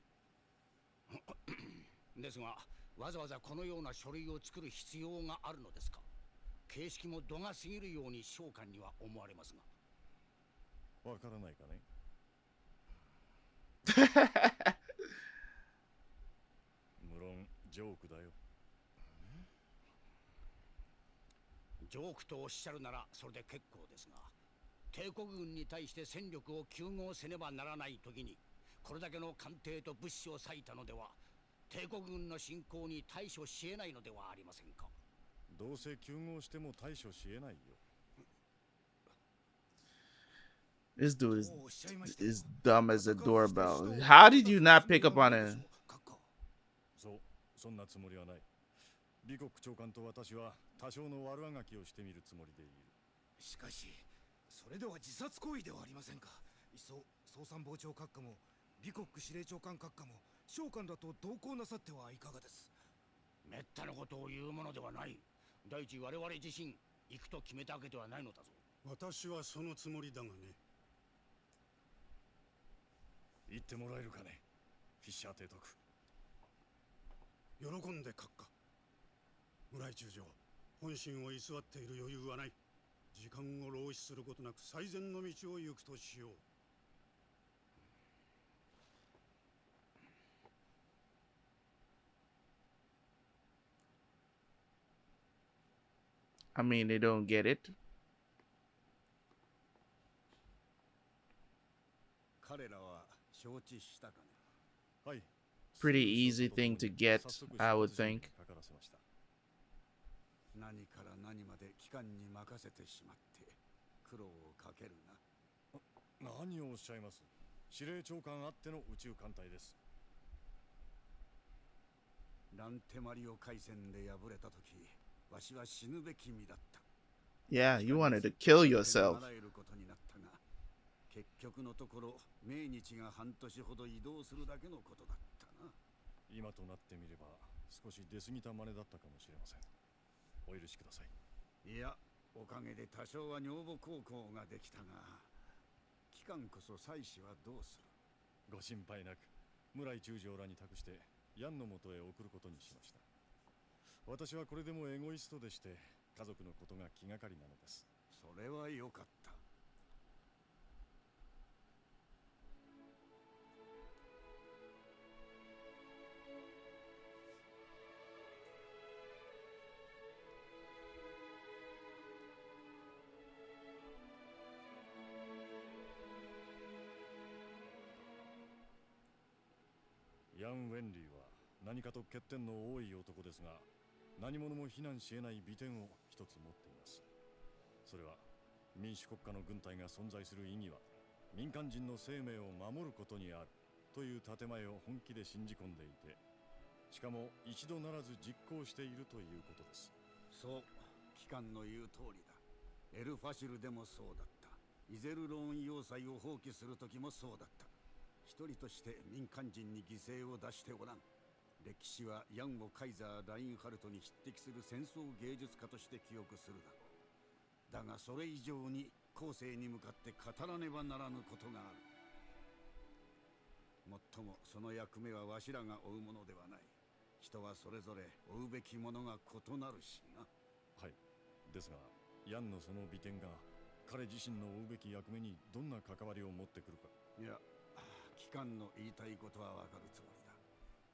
ですが、わざわざこのような書類を作る必要があるのですか？形式も度が過ぎるように将官には思われますが。わからないかね。無論ジョークだよ。ジョークとおっしゃるならそれで結構ですが、帝国軍に対して戦力を急合せねばならない時にこれだけの艦艇と物資を割いたのでは、帝国軍の侵攻に対処し得ないのではありませんか？どうせ急合しても対処し得ないよ。This dude is dumb as a doorbell. How did you not pick up on it? そんなつもりはない。李国長官と私は多少の悪あがきをしてみるつもりでいる。しかしそれでは自殺行為ではありませんか。いっそ総参謀長閣下も李国司令長官閣下も将官らと同行なさってはいかがです？めったなことを言うものではない。第一、我々自身行くと決めたわけではないのだぞ。私はそのつもりだがね。言ってもらえるかね、フィッシャー提督。喜んで閣下。村井中将、本心を偽っている余裕はない。時間を浪費することなく最善の道を行くとしよう。I mean, they don't get it. 承知したかね。はい。 Pretty easy thing to get, I would think. 何から何まで機関に任せてしまって苦労をかけるな。何をおっしゃいます。司令長官あっての宇宙艦隊です。ランテマリオ海戦で敗れた時、わしは死ぬべき身だった。Yeah, you wanted to kill yourself. 結局のところ命日が半年ほど移動するだけのことだったな。今となってみれば少し出過ぎた真似だったかもしれません。お許しください。いや、おかげで多少は女房孝行ができたが、機関こそ妻子はどうする。ご心配なく、村井中将らに託してヤンのもとへ送ることにしました。私はこれでもエゴイストでして家族のことが気がかりなのです。それはよかった。ヤン・ウェンリーは何かと欠点の多い男ですが、何者も非難し得ない美点を一つ持っています。それは民主国家の軍隊が存在する意義は民間人の生命を守ることにあるという建前を本気で信じ込んでいて、しかも一度ならず実行しているということです。そう、機関の言う通りだ。エルファシルでもそうだった。イゼルローン要塞を放棄する時もそうだった。一人として民間人に犠牲を出しておらん。歴史はヤンをカイザー・ラインハルトに匹敵する戦争芸術家として記憶するだろう。だがそれ以上に後世に向かって語らねばならぬことがある。もっともその役目はわしらが負うものではない。人はそれぞれ負うべきものが異なるしな。はい。ですが、ヤンのその美点が彼自身の負うべき役目にどんな関わりを持ってくるか。いや、機関の言いたいことはわかるつもりだ。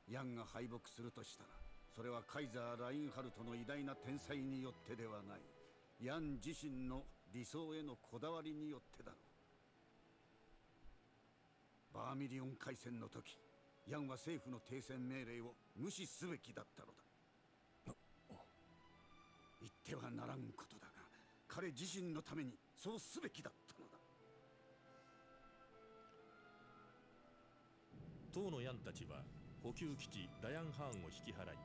ヤンが敗北するとしたら、それはカイザー・ラインハルトの偉大な天才によってではない。ヤン自身の理想へのこだわりによってだろう。バーミリオン海戦の時、ヤンは政府の停戦命令を無視すべきだったのだ。言ってはならんことだが、彼自身のためにそうすべきだったのだ。当のヤンたちは補給基地ダヤンハーンを引き払い、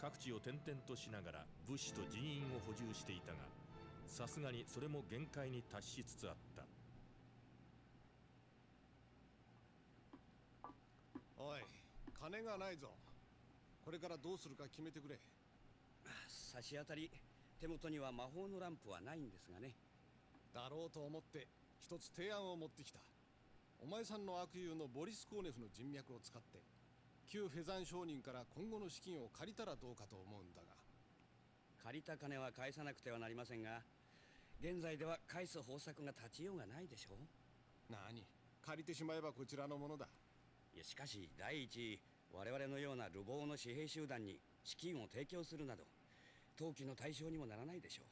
各地を転々としながら物資と人員を補充していたが、さすがにそれも限界に達しつつあった。おい、金がないぞ。これからどうするか決めてくれ。差し当たり、手元には魔法のランプはないんですがね。だろうと思って一つ提案を持ってきた。お前さんの悪友のボリス・コーネフの人脈を使って旧フェザン商人から今後の資金を借りたらどうかと思うんだが。借りた金は返さなくてはなりませんが、現在では返す方策が立ちようがないでしょう。何、借りてしまえばこちらのものだ。いや、しかし第一、我々のような流暴の私兵集団に資金を提供するなど投機の対象にもならないでしょ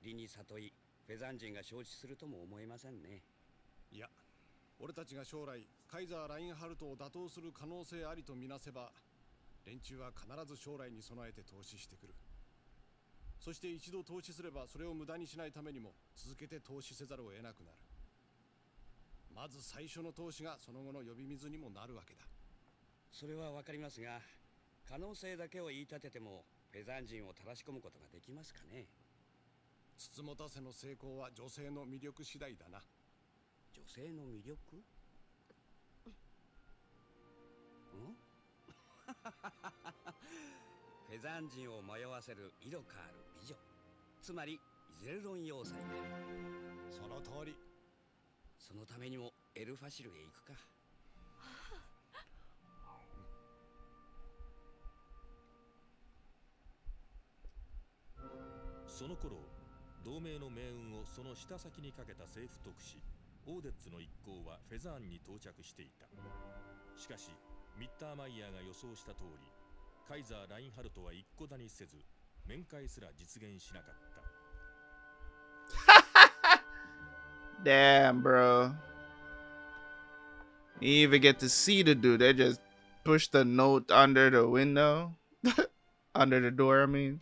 う。理に悟いフェザン人が承知するとも思えませんね。いや、俺たちが将来カイザー・ラインハルトを打倒する可能性ありとみなせば、連中は必ず将来に備えて投資してくる。そして一度投資すればそれを無駄にしないためにも続けて投資せざるを得なくなる。まず最初の投資がその後の呼び水にもなるわけだ。それはわかりますが、可能性だけを言い立ててもフェザン人を垂らし込むことができますかね。つつもたせの成功は女性の魅力次第だな。女性の魅力？フェザン人を迷わせる色変わる美女、つまりイゼルロン要塞。その通り。そのためにもエルファシルへ行くか。その頃、同盟の命運をその下先にかけた政府特使オーデッツの一行はフェザーンに到着していた。しかしミッターマイヤーが予想した通り、カイザー・ラインハルトは一顧だにせず、面会すら実現しなかった。Damn, bro. You even get to see the dude. They just push the note under the window. Under the door, I mean.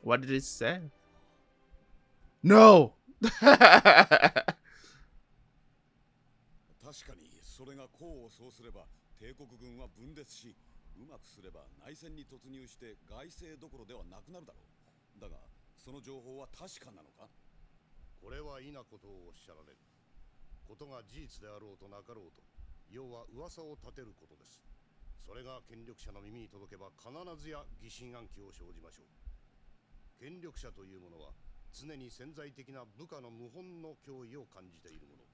What did it say? No! 確かにそれが功を奏すれば帝国軍は分裂し、うまくすれば内戦に突入して外政どころではなくなるだろう。だがその情報は確かなのか？これは異なことをおっしゃられる。ことが事実であろうとなかろうと、要は噂を立てることです。それが権力者の耳に届けば必ずや疑心暗鬼を生じましょう。権力者というものは常に潜在的な部下の謀反の脅威を感じているもの。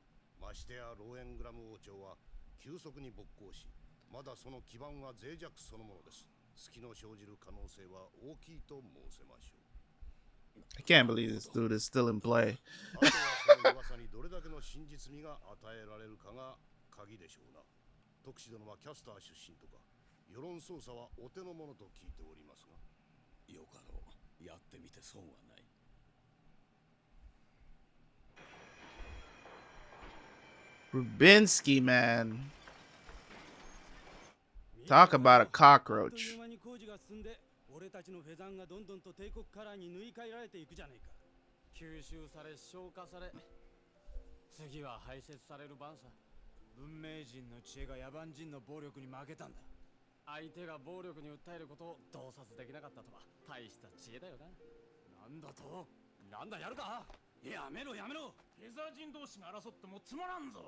ましてやローエングラム王朝は急速に勃興し、まだその基盤は脆弱そのものです。隙の生じる可能性は大きいと申せましょう。I can't believe this dude is still in play. あとはその噂にどれだけの真実味が与えられるかが鍵でしょうな。徳志殿はキャスター出身とか、世論操作はお手の物と聞いておりますが。よかろう。やってみて損はない。Rubinsky, man. Talk about a cockroach. 俺たちのフェザンがどんどんと帝国カラーに縫い替えられていくじゃねえか。吸収され消化され、次は排泄される番さ。文明人の知恵が野蛮人の暴力に負けたんだ。相手が暴力に訴えることを洞察できなかったとは大した知恵だよな。なんだと？なんだやるか？やめろやめろ。フェザー人同士が争ってもつまらんぞ。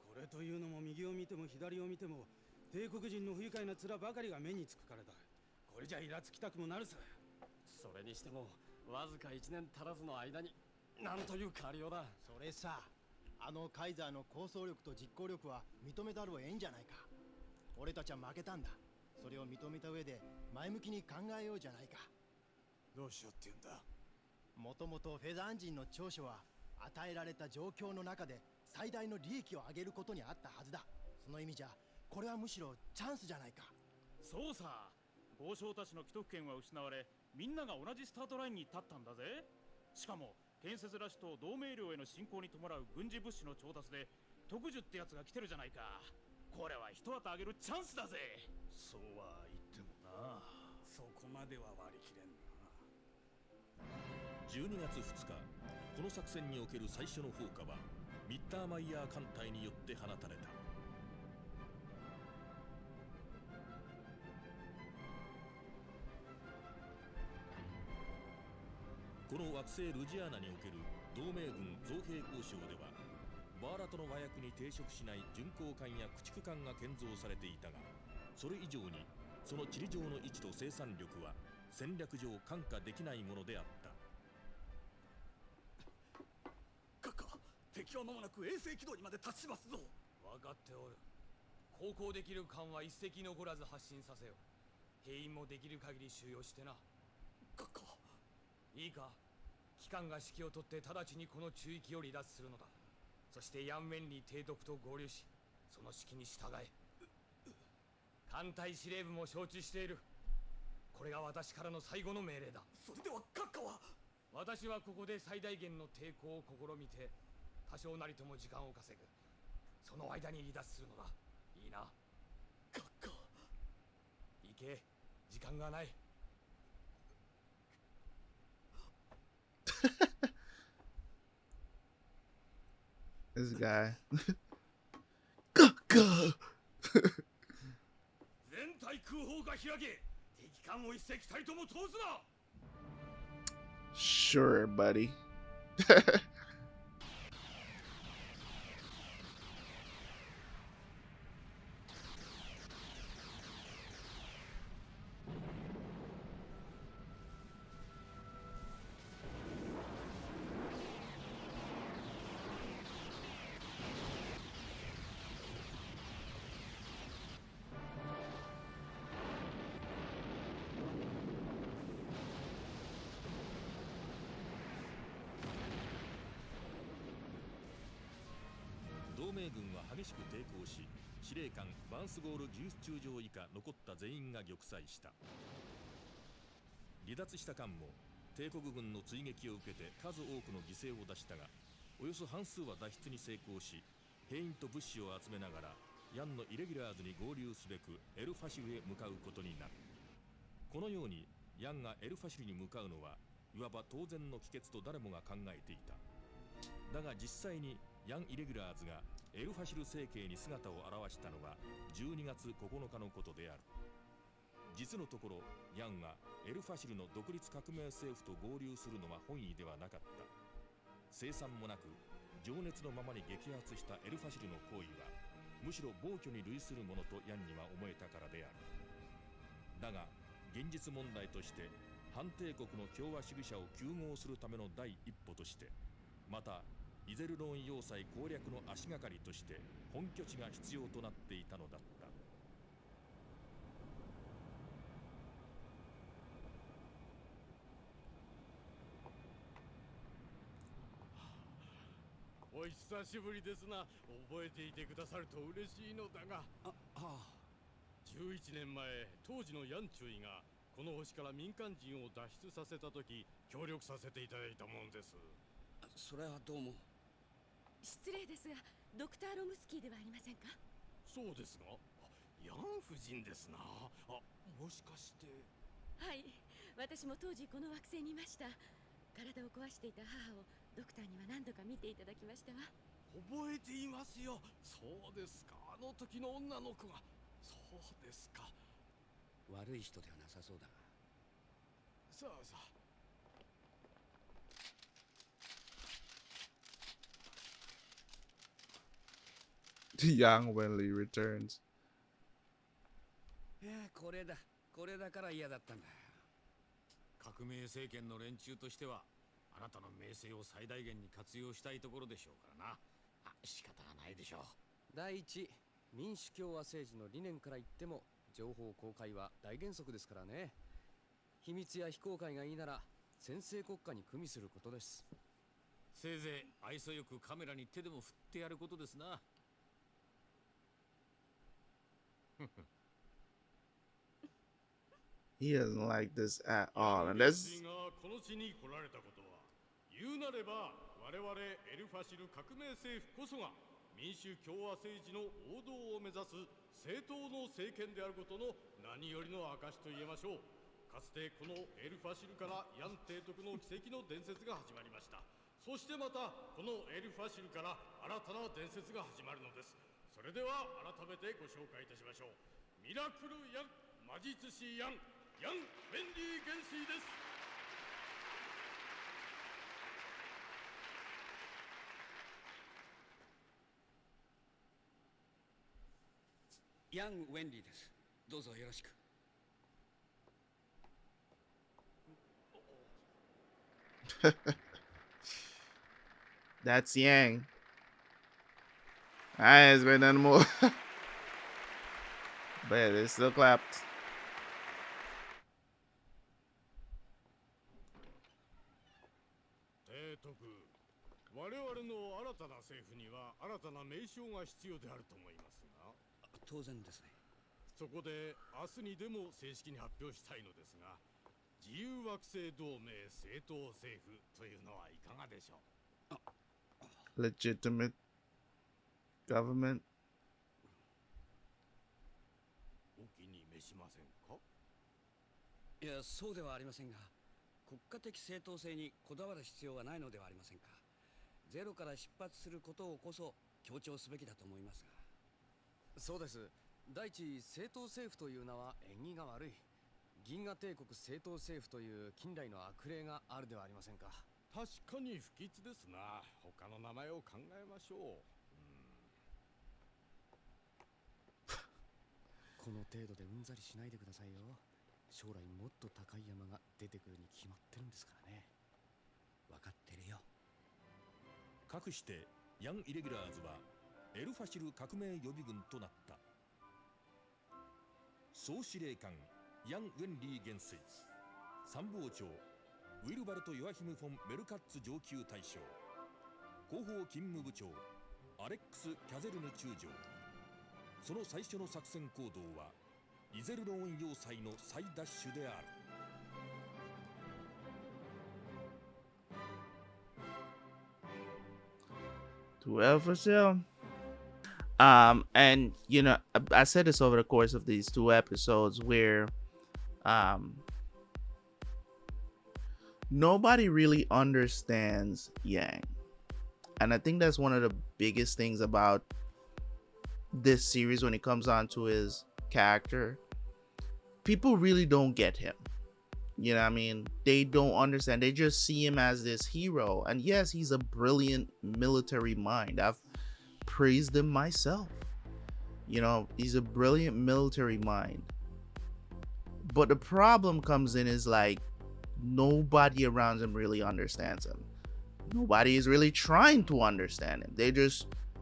これというのも右を見ても左を見ても帝国人の不愉快な面ばかりが目につくからだ。これじゃイラつきたくもなるさ。それにしてもわずか1年足らずの間になんという変わりようだ。それさ、あのカイザーの構想力と実行力は認めざるを得んじゃないか。俺たちは負けたんだ。それを認めた上で前向きに考えようじゃないか。どうしようって言うんだ。もともとフェザーン人の長所は与えられた状況の中で最大の利益を上げることにあったはずだ。その意味じゃこれはむしろチャンスじゃないか。そうさ、豪商たちの既得権は失われ、みんなが同じスタートラインに立ったんだぜ。しかも建設ラッシュと同盟領への侵攻に伴う軍事物資の調達で特需ってやつが来てるじゃないか。これは一旗あげるチャンスだぜ。そうは言ってもな、そこまでは割り切れんな。12月2日、この作戦における最初の砲火はミッターマイヤー艦隊によって放たれた。この惑星ルジアナにおける同盟軍造兵交渉では、バーラトの和訳に抵触しない巡航艦や駆逐艦が建造されていたが、それ以上にその地理上の位置と生産力は戦略上看過できないものであった。閣下、敵は間もなく衛星軌道にまで達しますぞ。分かっておる。航行できる艦は一隻残らず発進させよ。兵員もできる限り収容してな。閣下、いいか、機関が指揮を取って直ちにこの中域を離脱するのだ。そしてヤンメンリー提督と合流し、その指揮に従え。艦隊司令部も承知している。これが私からの最後の命令だ。それでは閣下は？私はここで最大限の抵抗を試みて、多少なりとも時間を稼ぐ。その間に離脱するのだ。いいな。閣下。行け、時間がない。This guy. 全体空砲が開け、敵艦を一隻たりとも通すな。 Sure, buddy.同盟軍は激しく抵抗し、司令官バンスゴール技術中将以下残った全員が玉砕した。離脱した艦も帝国軍の追撃を受けて数多くの犠牲を出したが、およそ半数は脱出に成功し、兵員と物資を集めながらヤンのイレギュラーズに合流すべくエルファシルへ向かうことになる。このようにヤンがエルファシルに向かうのはいわば当然の帰結と誰もが考えていた。だが実際にヤン・イレギュラーズがエルファシル政権に姿を現したのは12月9日のことである。実のところヤンはエルファシルの独立革命政府と合流するのは本意ではなかった。生産もなく情熱のままに激発したエルファシルの行為はむしろ暴挙に類するものとヤンには思えたからである。だが現実問題として反帝国の共和主義者を糾合するための第一歩として、またイゼルロン要塞攻略の足がかりとして本拠地が必要となっていたのだった。お久しぶりですな。覚えていてくださると嬉しいのだが。11年前、当時のヤン中尉がこの星から民間人を脱出させた時、協力させていただいたものです。それはどうも。失礼ですが、ドクター・ロムスキーではありませんか？そうですが、ヤン夫人ですな。もしかして。はい、私も当時この惑星にいました。体を壊していた母をドクターには何度か見ていただきましたわ。覚えていますよ。そうですか。あの時の女の子が。そうですか。悪い人ではなさそうだが。さあさあ。Young Wenli returns. これだから嫌だったんだ。革命政権の連中としてはあなたの名声を最大限に活用したいところでしょうからな。仕方がないでしょう。第一、民主共和政治の理念から言っても情報公開は大原則ですからね。秘密や非公開がいいなら専制国家に組みすることです。せいぜい愛想よくカメラに手でも振ってやることですな。He doesn't like this at all, and this. この地に来られたことは、言うなれば我々エルファシル革命政府こそが民主共和政治の王道を目指す正当の政権であることの何よりの証と言えましょう。かつてこのエルファシルからヤン提督の奇跡の伝説が始まりました。そしてまたこのエルファシルから新たな伝説が始まるのです。それでは改めてご紹介いたしましょう。ミラクルヤン、魔術師ヤン、ヤン・ウェンディ元帥です。ヤン・ウェンディです。どうぞよろしく。That's Yang. It's been done more. But yeah, they still clapped. 提督、我々の新たな政府には新たな名称が必要であると思いますが。当然ですね。そこで明日にでも正式に発表したいのですが、自由惑星同盟正当政府というのはいかがでしょう。Legitimate government. お気に召しませんか？いや、そうではありませんが、国家的正当性にこだわる必要はないのではありませんか。ゼロから出発することをこそ強調すべきだと思いますが。そうです。第一、正当政府という名は縁起が悪い。銀河帝国正当政府という近代の悪霊があるではありませんか。確かに不吉ですな。他の名前を考えましょう。この程度でうんざりしないでくださいよ。将来もっと高い山が出てくるに決まってるんですからね。分かってるよ。かくしてヤン・イレギュラーズはエルファシル革命予備軍となった。総司令官ヤン・ウェンリー元帥、参謀長ウィルバルト・ヨアヒム・フォン・メルカッツ上級大将、広報勤務部長アレックス・キャゼルヌ中将。その最初の作戦行動はイゼルローン要塞の再奪取である。12 for sale. And you know, I said this over the course of these 2 episodes where nobody really understands Yang. And I think that's one of the biggest things about this series when it comes on to his character. People really don't get him. You know what I mean? They don't understand. They just see him as this hero. And yes, he's a brilliant military mind. I've praised him myself. You know, he's a brilliant military mind. But the problem comes in is like nobody around him really understands him. Nobody is really trying to understand him.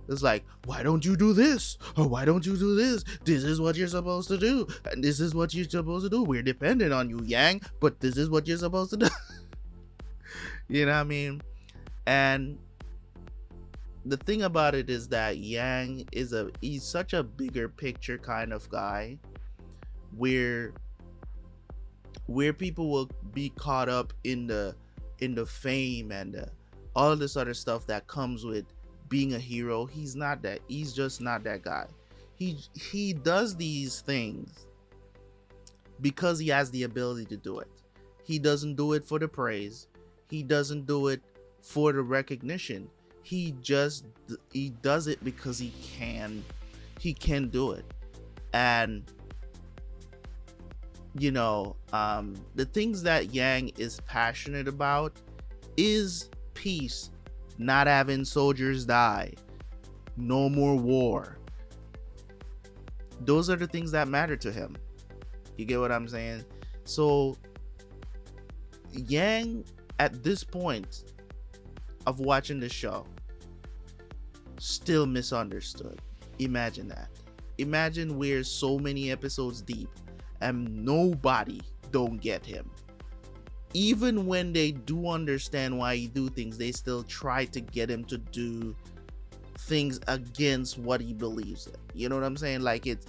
It's like, why don't you do this? Or why don't you do this? This is what you're supposed to do. And this is what you're supposed to do. We're dependent on you, Yang, but this is what you're supposed to do. You know what I mean? And the thing about it is that Yang he's such a bigger picture kind of guy where people will be caught up in the fame and all of this other stuff that comes with being a hero. He's not that. He's just not that guy. He does these things because he has the ability to do it. He doesn't do it for the praise. He doesn't do it for the recognition. He does it because he can do it. And you know, the things that Yang is passionate about is peace, not having soldiers die, no more war. Those are the things that matter to him. You get what I'm saying? So Yang, at this point of watching the show, still misunderstood. Imagine that. Imagine we're so many episodes deep and nobody don't get him. Even when they do understand why he do things, they still try to get him to do things against what he believes in. You know what I'm saying? Like, it's,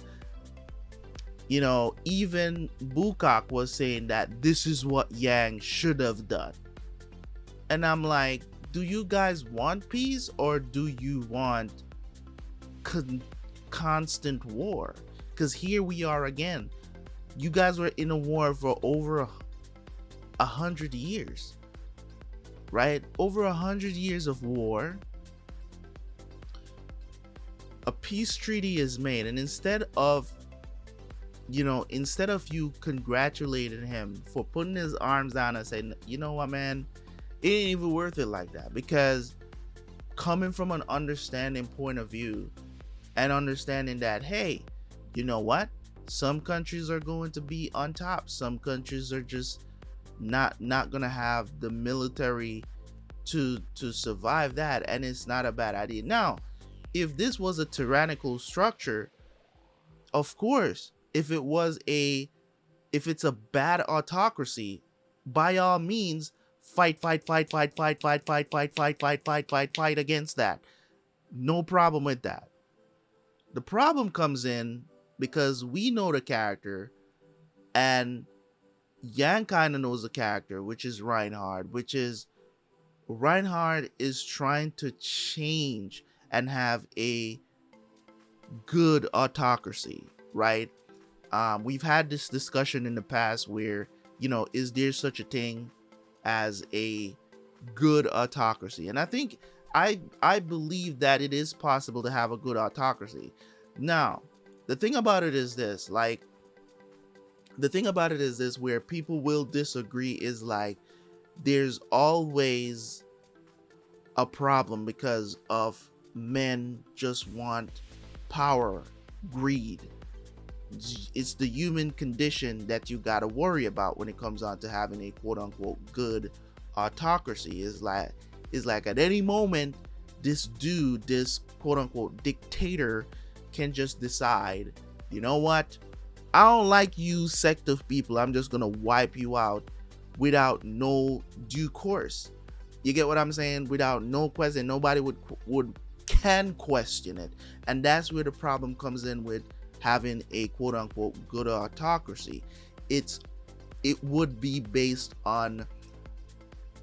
you know, even Bukak was saying that this is what Yang should have done. And I'm like, do you guys want peace or do you want constant war? Because here we are again. You guys were in a war for over 100 years, right? Over 100 years of war. A peace treaty is made, and instead of you congratulating him for putting his arms down and saying, you know what, man, it ain't even worth it like that, because coming from an understanding point of view and understanding that, hey, you know what, some countries are going to be on top, some countries are just not gonna have the military to survive that, and it's not a bad idea. Now, if this was a tyrannical structure, of course, if it's a bad autocracy, by all means, fight against that. No problem with that. The problem comes in because we know the character, and Yang kind of knows the character, which is Reinhard, Reinhard is trying to change and have a good autocracy, right? We've had this discussion in the past where, you know, is there such a thing as a good autocracy? And I think I believe that it is possible to have a good autocracy. Now, the thing about it is this, where people will disagree is like, there's always a problem because of men just want power, greed. It's the human condition that you got to worry about when it comes on to having a quote unquote good autocracy. Is like at any moment, this dude, this quote unquote dictator, can just decide, you know what, I don't like you sect of people, I'm just gonna wipe you out without no due course. You get what I'm saying? Without no question, nobody can question it. And that's where the problem comes in with having a quote unquote good autocracy. It would be based on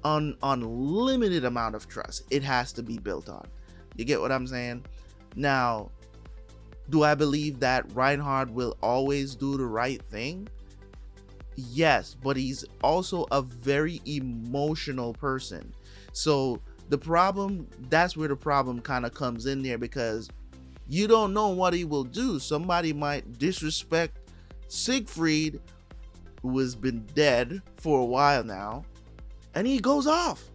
limited amount of trust. It has to be built on. You get what I'm saying? Now, do I believe that Reinhard will always do the right thing? Yes, but he's also a very emotional person. So that's where the problem kind of comes in there, because you don't know what he will do. Somebody might disrespect Siegfried, who has been dead for a while now, and he goes off.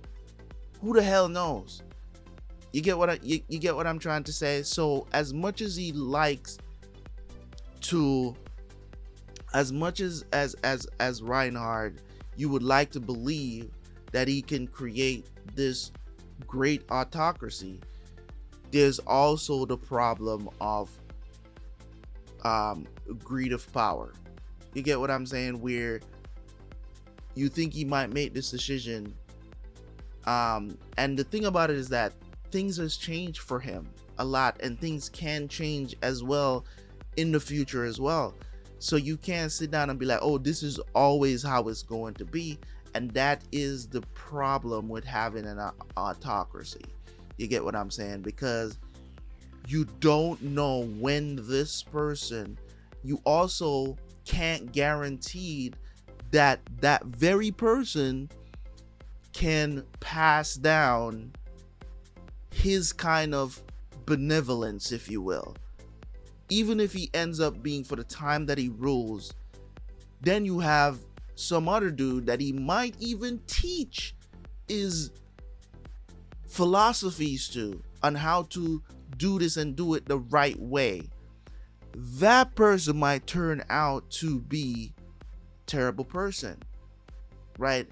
Who the hell knows? You get what you get what I'm trying to say? So as much as he likes to, as much as Reinhard, you would like to believe that he can create this great autocracy, there's also the problem of greed of power. You get what I'm saying? Where you think he might make this decision, and the thing about it is that things has changed for him a lot, and things can change as well in the future as well. So you can't sit down and be like, oh, this is always how it's going to be. And that is the problem with having an autocracy. You get what I'm saying? Because you don't know when this person, you also can't guarantee that that very person can pass down his kind of benevolence, if you will. Even if he ends up being, for the time that he rules, then you have some other dude that he might even teach his philosophies to, on how to do this and do it the right way. That person might turn out to be a terrible person, right?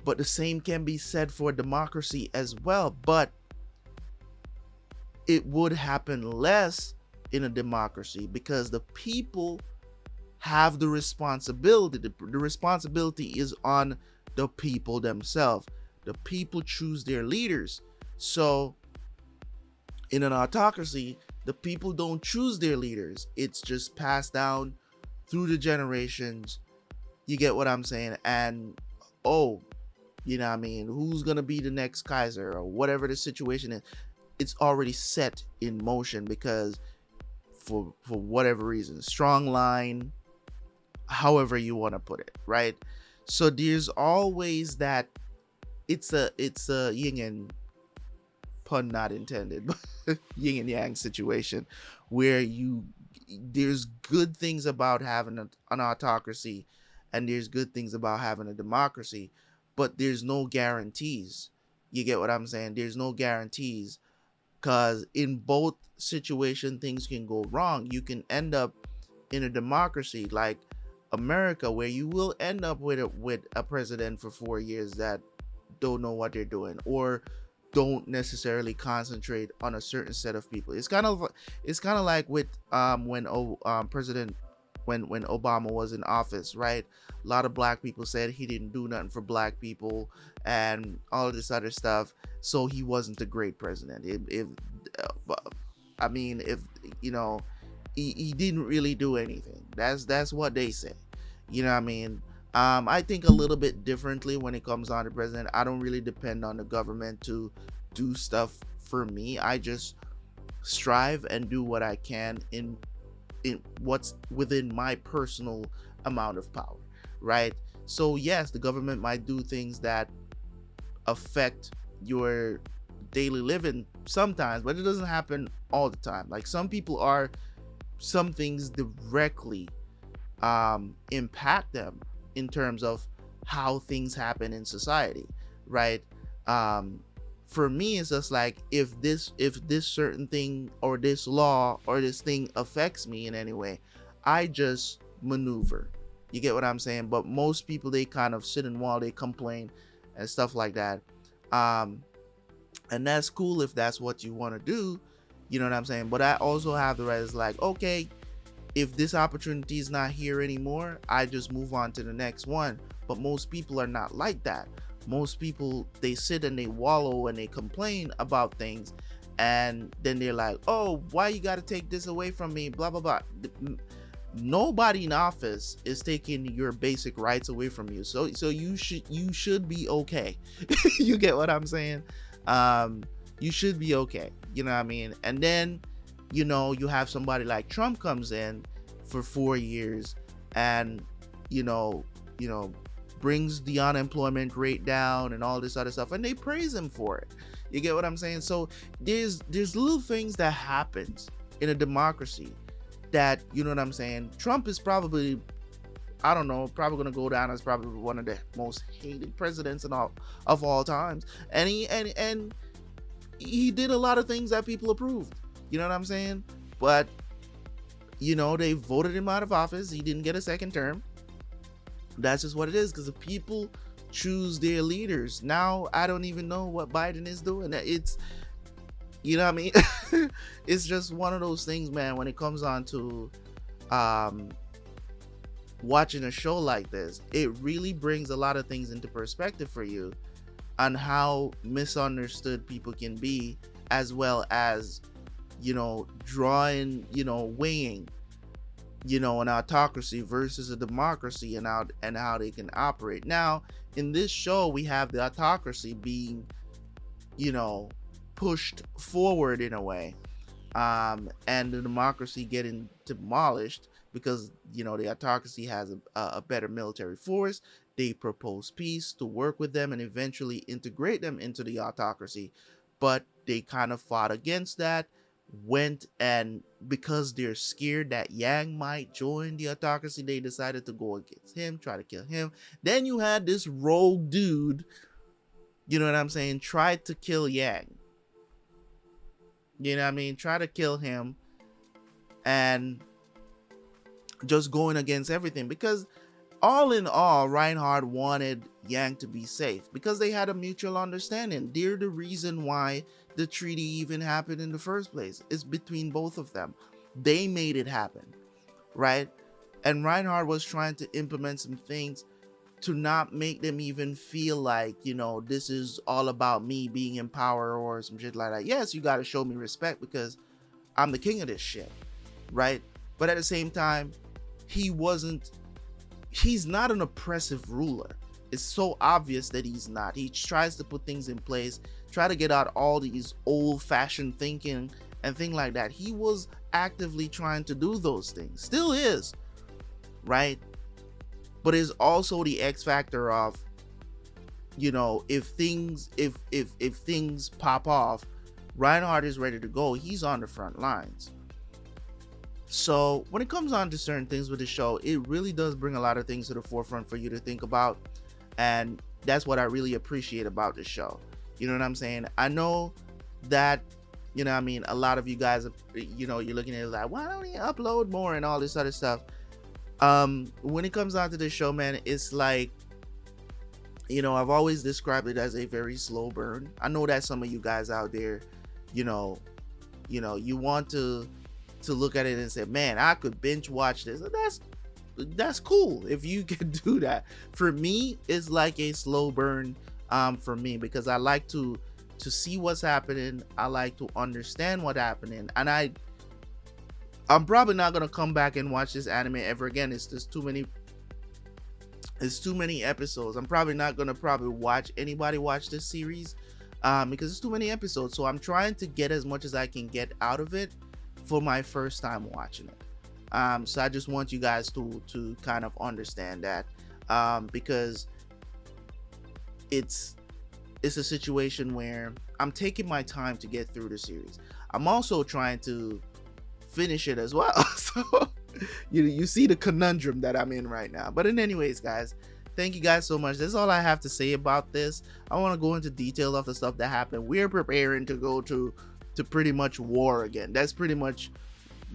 But the same can be said for democracy as well, but it would happen less in a democracy because the people have the responsibility. The responsibility is on the people themselves. The people choose their leaders. So in an autocracy, the people don't choose their leaders. It's just passed down through the generations. You get what I'm saying? And you know what I mean, who's gonna be the next Kaiser or whatever the situation is, it's already set in motion because for whatever reason, strong line, however you want to put it, right? So there's always that, it's a yin and, pun not intended, but yin and yang situation where there's good things about having an autocracy and there's good things about having a democracy, but there's no guarantees. You get what I'm saying? There's no guarantees, because in both situations things can go wrong. You can end up in a democracy like America, where you will end up with a president for 4 years that don't know what they're doing or don't necessarily concentrate on a certain set of people. It's kind of like with when Obama was in office, right? A lot of black people said he didn't do nothing for black people and all of this other stuff, so he wasn't a great president. If you know, he didn't really do anything. That's what they say. You know what I mean? I think a little bit differently when it comes on to president. I don't really depend on the government to do stuff for me. I just strive and do what I can in what's within my personal amount of power, right? So yes, the government might do things that affect your daily living sometimes, but it doesn't happen all the time. Like some things directly impact them in terms of how things happen in society, right? For me, it's just like, if this certain thing or this law or this thing affects me in any way, I just maneuver. You get what I'm saying? But most people, they kind of sit and while they complain and stuff like that. And that's cool if that's what you want to do. You know what I'm saying? But I also have the right, it's like, okay, if this opportunity is not here anymore, I just move on to the next one. But most people are not like that. Most people, they sit and they wallow and they complain about things, and then they're like, oh, why you got to take this away from me, blah blah blah. Nobody in office is taking your basic rights away from you, so you should be okay. You get what I'm saying? you should be okay. You know what I mean? And then, you know, you have somebody like Trump comes in for 4 years and, you know, brings the unemployment rate down and all this other stuff, and they praise him for it. You get what I'm saying? So there's little things that happens in a democracy that, you know what I'm saying, Trump is probably, I don't know, probably going to go down as probably one of the most hated presidents of all times. And he did a lot of things that people approved. You know what I'm saying? But, you know, they voted him out of office. He didn't get a second term. That's just what it is, because the people choose their leaders. Now, I don't even know what Biden is doing. It's, you know what I mean? It's just one of those things, man, when it comes on to watching a show like this. It really brings a lot of things into perspective for you on how misunderstood people can be, as well as, you know, drawing, you know, weighing, you know, an autocracy versus a democracy, and how they can operate. Now, in this show, we have the autocracy being, you know, pushed forward in a way, and the democracy getting demolished because, you know, the autocracy has a better military force. They propose peace to work with them and eventually integrate them into the autocracy, but they kind of fought against that, went, and because they're scared that Yang might join the autocracy, they decided to go against him, try to kill him. Then you had this rogue dude, you know what I'm saying, tried to kill Yang. You know what I mean? Try to kill him, and just going against everything, because all in all, Reinhard wanted Yang to be safe because they had a mutual understanding. They're the reason why the treaty even happened in the first place. It's between both of them. They made it happen, right? And Reinhard was trying to implement some things to not make them even feel like, you know, this is all about me being in power or some shit like that. Yes, you got to show me respect because I'm the king of this shit, right? But at the same time, he's not an oppressive ruler. It's so obvious that he's not. He tries to put things in place, try to get out all these old-fashioned thinking and things like that. He was actively trying to do those things, still is, right? But it's also the X factor of, you know, if things pop off, Reinhard is ready to go. He's on the front lines. So when it comes on to certain things with the show, it really does bring a lot of things to the forefront for you to think about. And that's what I really appreciate about the show. You know what I'm saying? I know that, you know what I mean, a lot of you guys, you know, you're looking at it like, why don't you upload more and all this other stuff? When it comes on to this show, man, it's like, you know, I've always described it as a very slow burn. I know that some of you guys out there, you know, you want to look at it and say, man, I could binge watch this. That's cool if you can do that. For me, it's like a slow burn for me, because I like to see what's happening. I like to understand what's happening, and I'm probably not gonna come back and watch this anime ever again. It's just too many episodes. I'm probably not gonna watch anybody watch this series because it's too many episodes. So I'm trying to get as much as I can get out of it for my first time watching it. So I just want you guys to kind of understand that, because it's a situation where I'm taking my time to get through the series. I'm also trying to finish it as well. So you see the conundrum that I'm in right now. But anyways, guys, thank you guys so much. That's all I have to say about this. I want to go into detail of the stuff that happened. We're preparing to go to pretty much war again. That's pretty much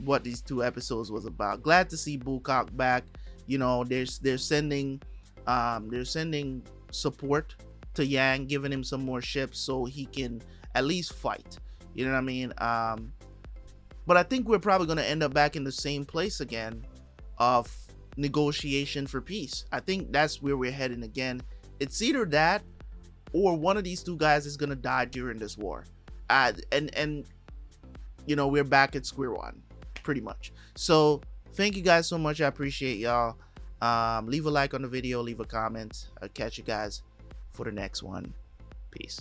what these 2 episodes was about. Glad to see Bulcock back. You know, they're sending support to Yang, giving him some more ships so he can at least fight. You know what I mean? But I think we're probably going to end up back in the same place again of negotiation for peace. I think that's where we're heading again. It's either that or one of these 2 guys is going to die during this war. And you know, we're back at square one pretty much. So thank you guys so much. I appreciate y'all. Leave a like on the video, leave a comment. I'll catch you guys for the next one. Peace.